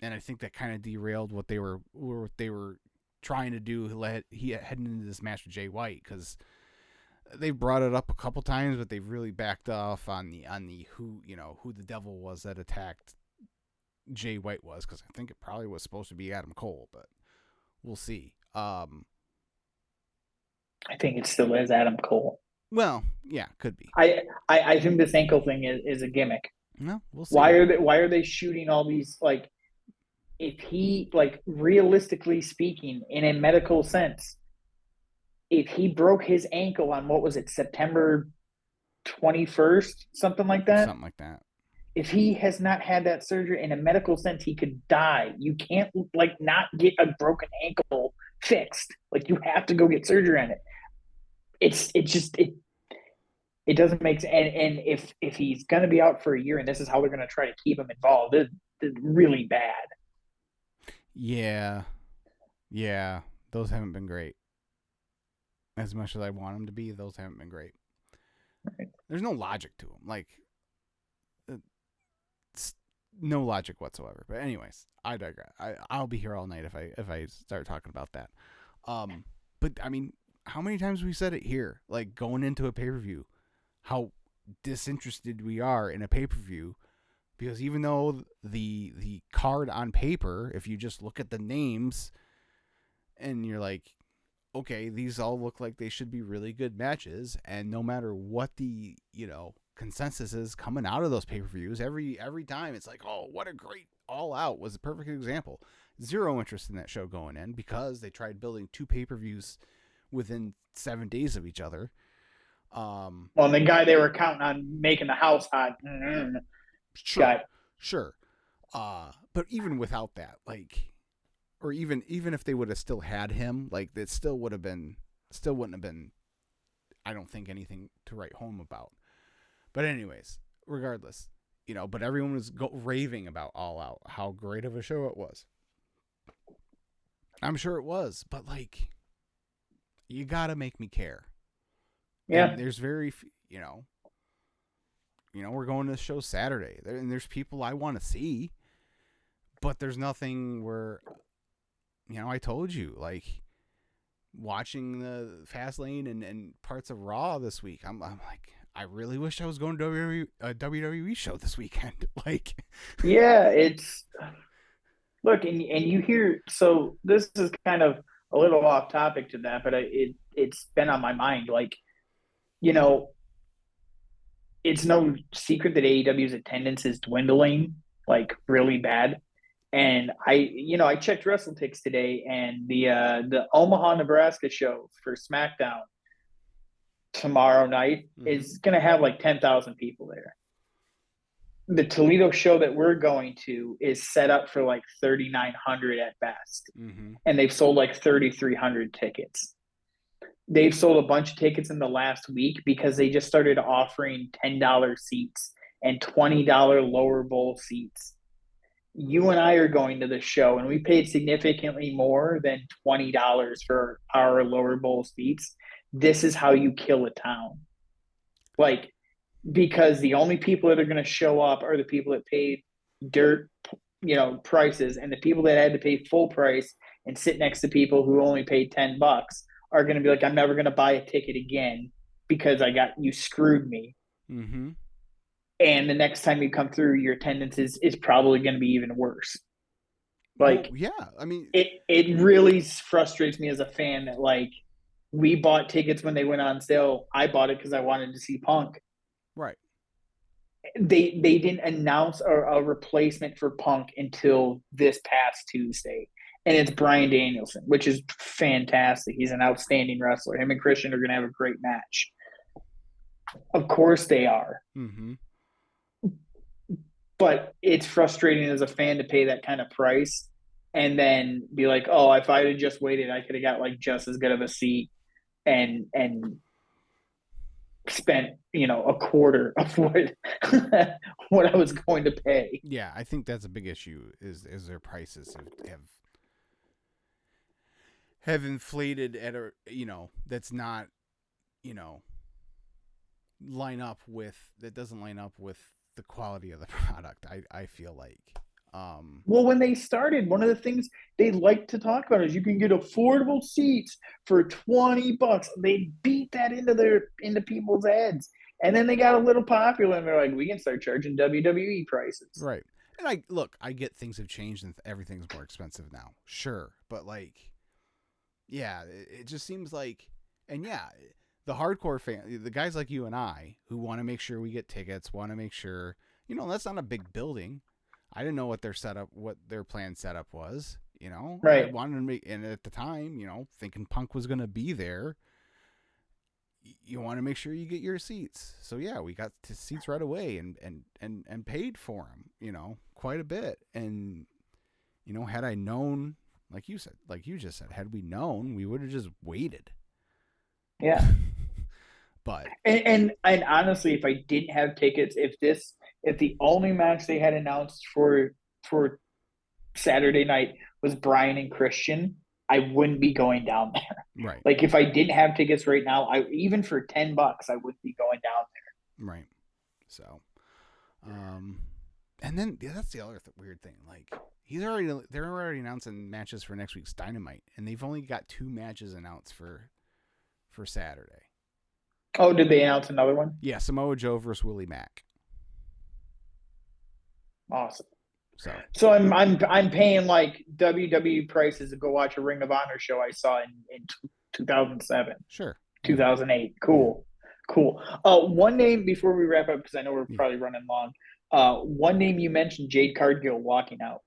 S1: I think that kind of derailed what they were trying to do heading into this match with Jay White, because they brought it up a couple times, but they've really backed off on the who the devil was that attacked Jay White was, because I think it probably was supposed to be Adam Cole, but we'll see.
S2: I think it still is Adam Cole.
S1: Well, yeah, could be.
S2: I think this ankle thing is a gimmick.
S1: No, we'll see.
S2: Why are they shooting all these, like, if he, like, realistically speaking, in a medical sense, if he broke his ankle on, what was it, September 21st, something like that?
S1: Something like that.
S2: If he has not had that surgery, in a medical sense, he could die. You can't, like, not get a broken ankle fixed. Like, you have to go get surgery on it. It doesn't make sense. And if he's going to be out for a year and this is how they're going to try to keep him involved, it's really bad.
S1: Yeah, yeah, those haven't been great. As much as I want them to be, those haven't been great.
S2: Right.
S1: There's no logic to them. Like, no logic whatsoever. But anyways, I digress. I'll be here all night if I start talking about that. But I mean, how many times we said it here? Like going into a pay per view, how disinterested we are in a pay per view, because even though the card on paper, if you just look at the names, and you're like, okay, these all look like they should be really good matches, and no matter what the consensus is coming out of those pay-per-views, every time it's like, oh, what a great All Out was a perfect example. Zero interest in that show going in because they tried building 2 pay-per-views within 7 days of each other.
S2: Well, the guy they were counting on making the house hot.
S1: Sure. But even without that, like, or even if they would have still had him, like, it still wouldn't have been, I don't think, anything to write home about. But anyways, regardless, but everyone was raving about All Out, how great of a show it was. I'm sure it was, but like, you gotta make me care.
S2: Yeah.
S1: And there's very, we're going to the show Saturday, and there's people I want to see, but there's nothing where, I told you, like, watching the Fastlane and parts of Raw this week, I'm like, I really wish I was going to a WWE show this weekend. Like,
S2: yeah, look, and you hear, so this is kind of a little off topic to that, but it's been on my mind. Like, you know, it's no secret that AEW's attendance is dwindling like really bad. And I checked WrestleTix today, and the Omaha, Nebraska show for SmackDown tomorrow night is going to have like 10,000 people there. The Toledo show that we're going to is set up for like 3,900 at best. And they've sold like 3,300 tickets. They've sold a bunch of tickets in the last week because they just started offering $10 seats and $20 lower bowl seats. You and I are going to the show, and we paid significantly more than $20 for our lower bowl seats. This is how you kill a town. Like, because the only people that are going to show up are the people that paid dirt, prices, and the people that had to pay full price and sit next to people who only paid $10 are going to be like, I'm never going to buy a ticket again because you screwed me.
S1: Mm-hmm.
S2: And the next time you come through, your attendance is probably going to be even worse. Like,
S1: well, yeah, I mean,
S2: it really frustrates me as a fan that, like, we bought tickets when they went on sale. I bought it because I wanted to see Punk.
S1: Right.
S2: They didn't announce a replacement for Punk until this past Tuesday. And it's Bryan Danielson, which is fantastic. He's an outstanding wrestler. Him and Christian are going to have a great match. Of course they are.
S1: Mm-hmm.
S2: But it's frustrating as a fan to pay that kind of price and then be like, oh, if I had just waited, I could have got like just as good of a seat and spent, a quarter of what I was going to pay.
S1: Yeah, I think that's a big issue is their prices have inflated at a, that's not, doesn't line up with the quality of the product. I feel like.
S2: Well, when they started, one of the things they like to talk about is you can get affordable seats for $20. They beat that into people's heads, and then they got a little popular, and they're like, we can start charging WWE prices.
S1: Right. And I get things have changed and everything's more expensive now. Sure, but like, yeah, it just seems like, and yeah, the hardcore fan, the guys like you and I who want to make sure we get tickets, want to make sure, that's not a big building. I didn't know what their planned setup was.
S2: Right.
S1: I wanted to make, and at the time, thinking Punk was going to be there, you want to make sure you get your seats. So yeah, we got seats right away and paid for them, quite a bit. And, had I known, like you just said, had we known, we would have just waited.
S2: Yeah.
S1: But
S2: and honestly, if I didn't have tickets, if the only match they had announced for Saturday night was Brian and Christian, I wouldn't be going down there.
S1: right,
S2: Like if I didn't have tickets right now, I even for $10, I wouldn't be going down there.
S1: right. So, and then that's the other weird thing. Like they're already announcing matches for next week's Dynamite, and they've only got 2 matches announced for Saturday.
S2: Oh, did they announce another one?
S1: Yeah, Samoa Joe versus Willie Mack.
S2: Awesome.
S1: So
S2: I'm paying like WWE prices to go watch a Ring of Honor show I saw in 2007,
S1: sure,
S2: 2008.
S1: yeah.
S2: Cool. One name before we wrap up because I know we're probably running long. One name you mentioned, Jade Cargill walking out.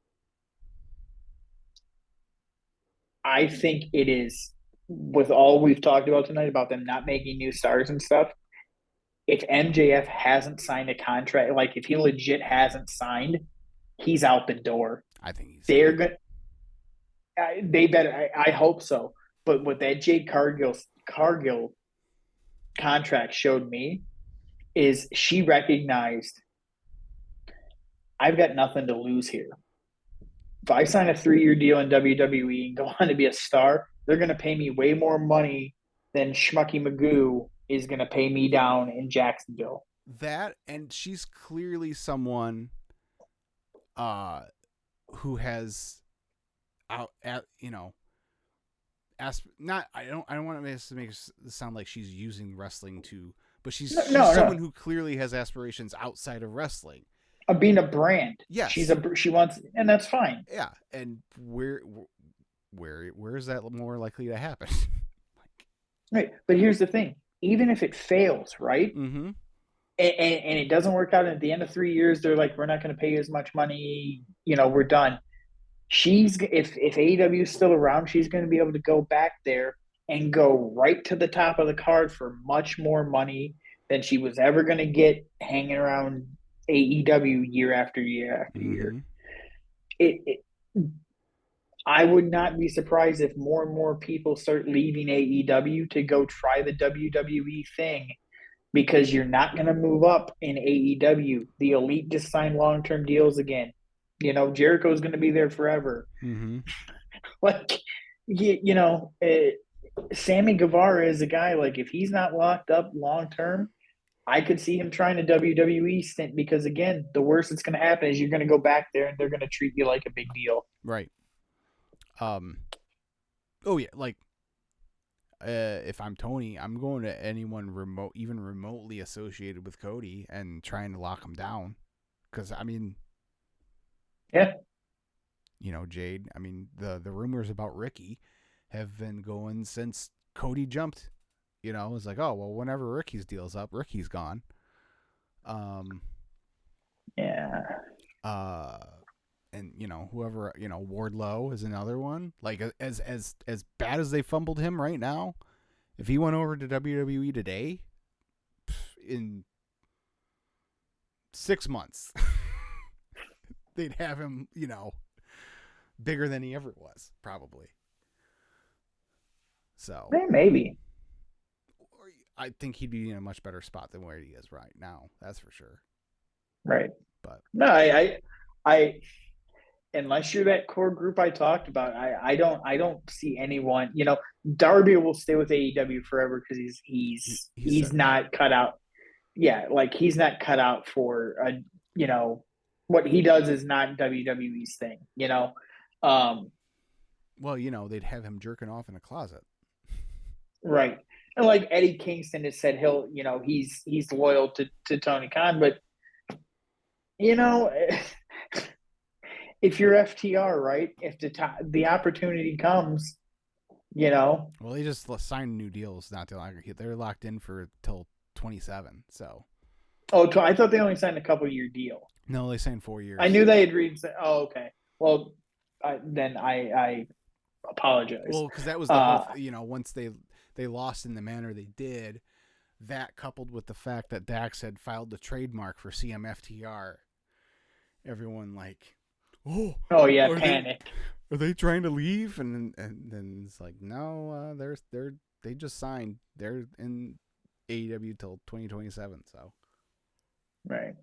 S2: I think it is with all we've talked about tonight about them not making new stars and stuff. If MJF hasn't signed a contract, like if he legit hasn't signed, he's out the door.
S1: I think he's.
S2: They're good. They better. I hope so. But what that Jade Cargill contract showed me is she recognized I've got nothing to lose here. If I sign a 3-year deal in WWE and go on to be a star, they're going to pay me way more money than Schmucky Magoo is going to pay me down in Jacksonville.
S1: That, and she's clearly someone who has out at not I don't want to make it sound like she's using wrestling to, but she's someone who clearly has aspirations outside of wrestling.
S2: Being a brand.
S1: Yes.
S2: She wants, and that's fine.
S1: Yeah. And where is that more likely to happen?
S2: Right. But here's the thing. Even if it fails, right?
S1: Mm-hmm.
S2: And it doesn't work out, and at the end of 3 years, they're like, we're not going to pay you as much money. We're done. If AEW is still around, she's going to be able to go back there and go right to the top of the card for much more money than she was ever going to get hanging around AEW year after year after year. I would not be surprised if more and more people start leaving AEW to go try the WWE thing, because you're not going to move up in AEW. The Elite just signed long-term deals again. Jericho's going to be there forever.
S1: Mm-hmm.
S2: Sammy Guevara is a guy, like, if he's not locked up long-term, I could see him trying a WWE stint, because, again, the worst that's going to happen is you're going to go back there and they're going to treat you like a big deal.
S1: Right. Oh, yeah, like, if I'm Tony, I'm going to anyone even remotely associated with Cody and trying to lock him down. Because, I mean...
S2: Yeah.
S1: Jade, I mean, the rumors about Ricky have been going since Cody jumped. It's like, oh, well, whenever Ricky's deal's up, Ricky's gone.
S2: Yeah.
S1: And, whoever, Wardlow is another one. Like, as bad as they fumbled him right now, if he went over to WWE today, in 6 months... they'd have him, bigger than he ever was, probably. So
S2: maybe.
S1: I think he'd be in a much better spot than where he is right now. That's for sure.
S2: Right.
S1: But
S2: no, I unless you're that core group I talked about, I don't see anyone. Darby will stay with AEW forever because he's not cut out. Yeah, like he's not cut out for what he does is not WWE's thing,
S1: well, they'd have him jerking off in a closet.
S2: Right. And like Eddie Kingston has said, he's loyal to Tony Khan, but if you're FTR, right, if the opportunity comes,
S1: Well, they just signed new deals not too long ago. They're locked in for till 27. So.
S2: Oh, I thought they only signed a couple-year deal.
S1: No, they signed 4 years.
S2: I knew they had read. Oh, okay. Well, then I apologize.
S1: Well, because that was the whole, once they lost in the manner they did, that coupled with the fact that Dax had filed the trademark for CMFTR, everyone like,
S2: oh yeah, panic.
S1: Are they trying to leave? And then it's like, no, they just signed. They're in AEW till 2027. So
S2: Right.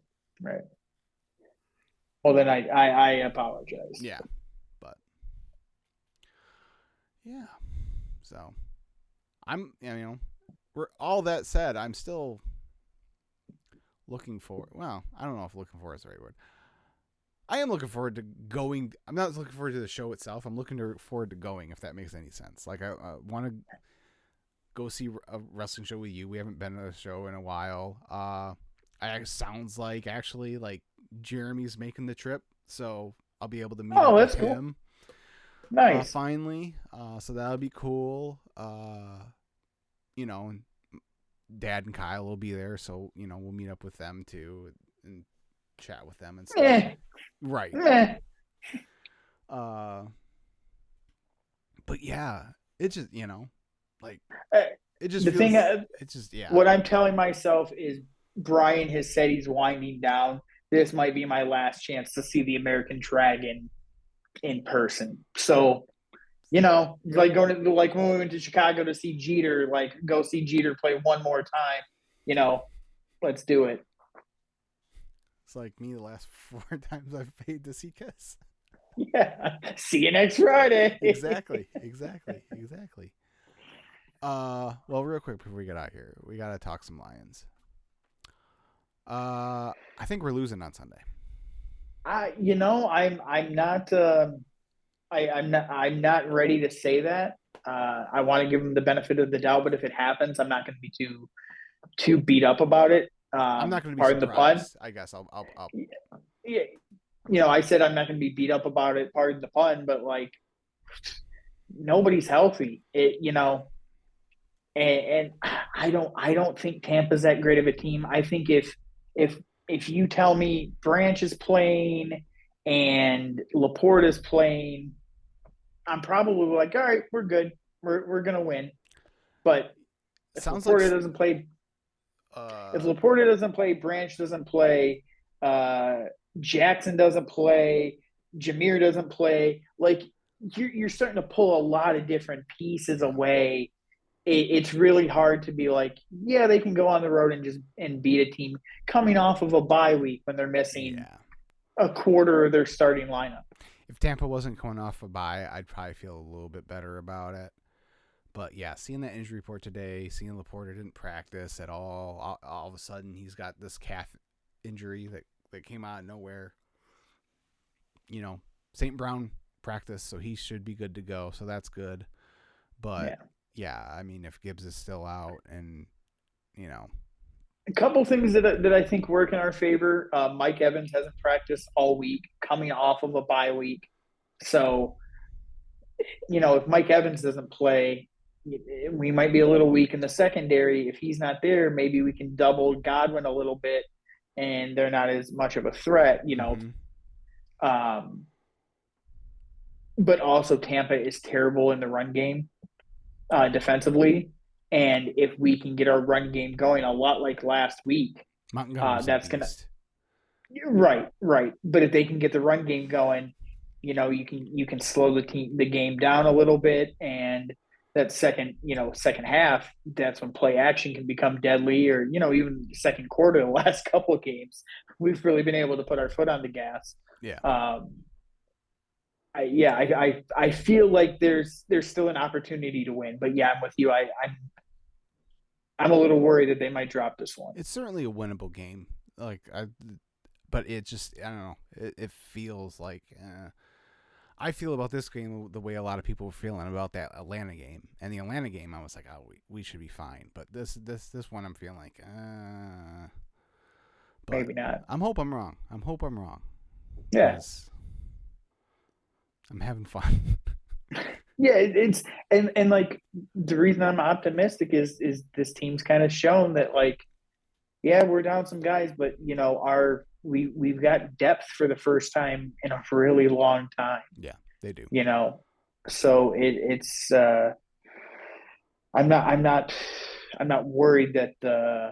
S2: Well, then I apologize.
S1: yeah, but yeah. So we're all that said, I'm still looking forward. Well, I don't know if looking forward is the right word. I am looking forward to going. I'm not looking forward to the show itself. I'm looking forward to going, if that makes any sense. Like, I want to go see a wrestling show with you. We haven't been to a show in a while. Sounds like actually like Jeremy's making the trip, so I'll be able to meet up with
S2: Cool.
S1: him.
S2: Nice.
S1: Finally. So that'll be cool. Dad and Kyle will be there, so we'll meet up with them too and chat with them and stuff. Right. But yeah, it just like it just
S2: the
S1: feels,
S2: thing.
S1: It's just
S2: What I'm telling myself is Brian has said he's winding down. This might be my last chance to see the American Dragon in person. So, like going to like when we went to Chicago to see Jeter, like go see Jeter play one more time. Let's do it.
S1: It's like me the last 4 times I've paid to see Kiss.
S2: Yeah. See you next Friday.
S1: Exactly. Well, real quick before we get out here, we gotta talk some Lions. I think we're losing on Sunday.
S2: I'm not. I'm not ready to say that. I want to give them the benefit of the doubt, but if it happens, I'm not going to be too beat up about it.
S1: I'm not going to be surprised. The pun. I guess I'll.
S2: Yeah, I said I'm not going to be beat up about it. Pardon the pun, but like nobody's healthy. And I don't think Tampa's that great of a team. I think if you tell me Branch is playing and Laporte is playing, I'm probably like, all right, we're good. We're gonna win. But if Laporte doesn't play, Branch doesn't play, Jackson doesn't play, Jameer doesn't play, like you're starting to pull a lot of different pieces away. It's really hard to be like, yeah, they can go on the road and beat a team coming off of a bye week when they're missing a quarter of their starting lineup.
S1: If Tampa wasn't coming off a bye, I'd probably feel a little bit better about it. But yeah, seeing that injury report today, seeing Laporte didn't practice at all of a sudden he's got this calf injury that came out of nowhere. St. Brown practiced, so he should be good to go, so that's good. But yeah, I mean, if Gibbs is still out and,
S2: A couple things that I think work in our favor. Mike Evans hasn't practiced all week, coming off of a bye week. So, if Mike Evans doesn't play, we might be a little weak in the secondary. If he's not there, maybe we can double Godwin a little bit and they're not as much of a threat, But also Tampa is terrible in the run game defensively. And if we can get our run game going a lot like last week, that's going to – right. But if they can get the run game going, you can slow the game down a little bit, and that second half, that's when play action can become deadly, or even second quarter, the last couple of games, we've really been able to put our foot on the gas.
S1: Yeah.
S2: I feel like there's still an opportunity to win, but yeah, I'm with you. I'm a little worried that they might drop this one.
S1: It's certainly a winnable game, but it just, I don't know. It feels like I feel about this game the way a lot of people were feeling about that Atlanta game. And the Atlanta game, I was like, oh, we should be fine. But this one, I'm feeling like,
S2: maybe not.
S1: I'm wrong.
S2: Yeah.
S1: I'm having fun.
S2: Yeah, it's and like the reason I'm optimistic is this team's kind of shown that, like, yeah, we're down some guys, but we've got depth for the first time in a really long time.
S1: Yeah, they do.
S2: So it's I'm not worried that the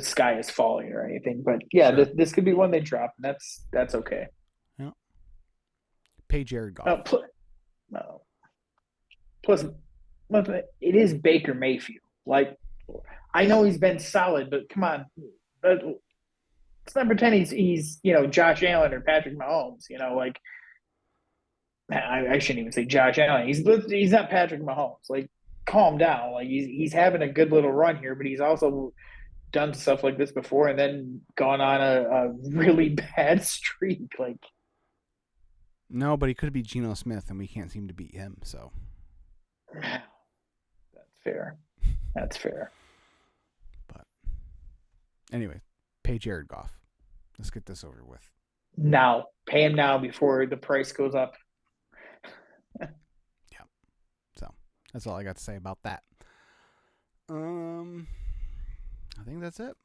S2: sky is falling or anything, but yeah, sure. This could be one they drop, and that's okay.
S1: Yeah. Pay Jared Goff.
S2: Plus, it is Baker Mayfield. Like, I know he's been solid, but come on, let's not pretend he's Josh Allen or Patrick Mahomes. Like I shouldn't even say Josh Allen. He's not Patrick Mahomes. Like calm down. Like he's having a good little run here, but he's also done stuff like this before and then gone on a really bad streak. Like
S1: No, but he could be Geno Smith, and we can't seem to beat him. So
S2: that's fair. That's fair.
S1: But anyway, pay Jared Goff. Let's get this over with.
S2: Now, pay him now before the price goes up.
S1: Yeah. So that's all I got to say about that. I think that's it.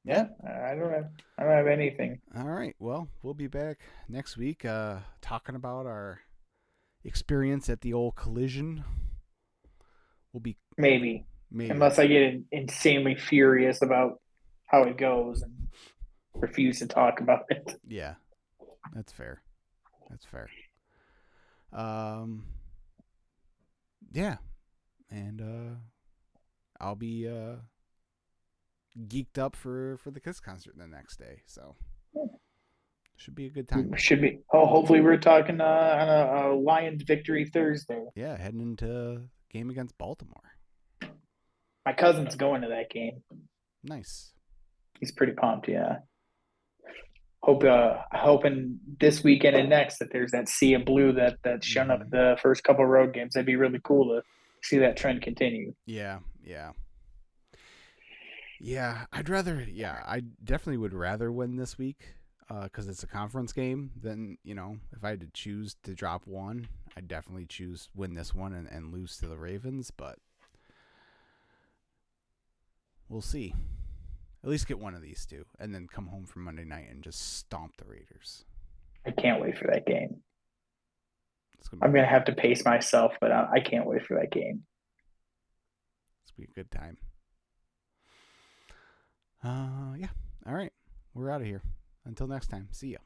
S2: Yeah, I don't have anything.
S1: All right. Well, we'll be back next week talking about our experience at the old Collision. We'll be
S2: maybe. Unless I get insanely furious about how it goes and refuse to talk about it.
S1: Yeah, that's fair. Yeah, and I'll be geeked up for the Kiss concert the next day, so should be a good time.
S2: Should be. Oh, hopefully we're talking on a Lions victory Thursday.
S1: Yeah, heading into game against Baltimore.
S2: My cousin's going to that game.
S1: Nice.
S2: He's pretty pumped. Yeah. Hoping this weekend and next that there's that sea of blue that's shown up at the first couple of road games. That'd be really cool to see that trend continue.
S1: Yeah. I definitely would rather win this week because it's a conference game than, if I had to choose to drop one, I'd definitely choose win this one and lose to the Ravens, but we'll see. At least get one of these two and then come home from Monday night and just stomp the Raiders.
S2: I can't wait for that game. I'm going to have to pace myself, but I can't wait for that game.
S1: It's going to be a good time. Yeah. All right. We're out of here. Until next time. See ya.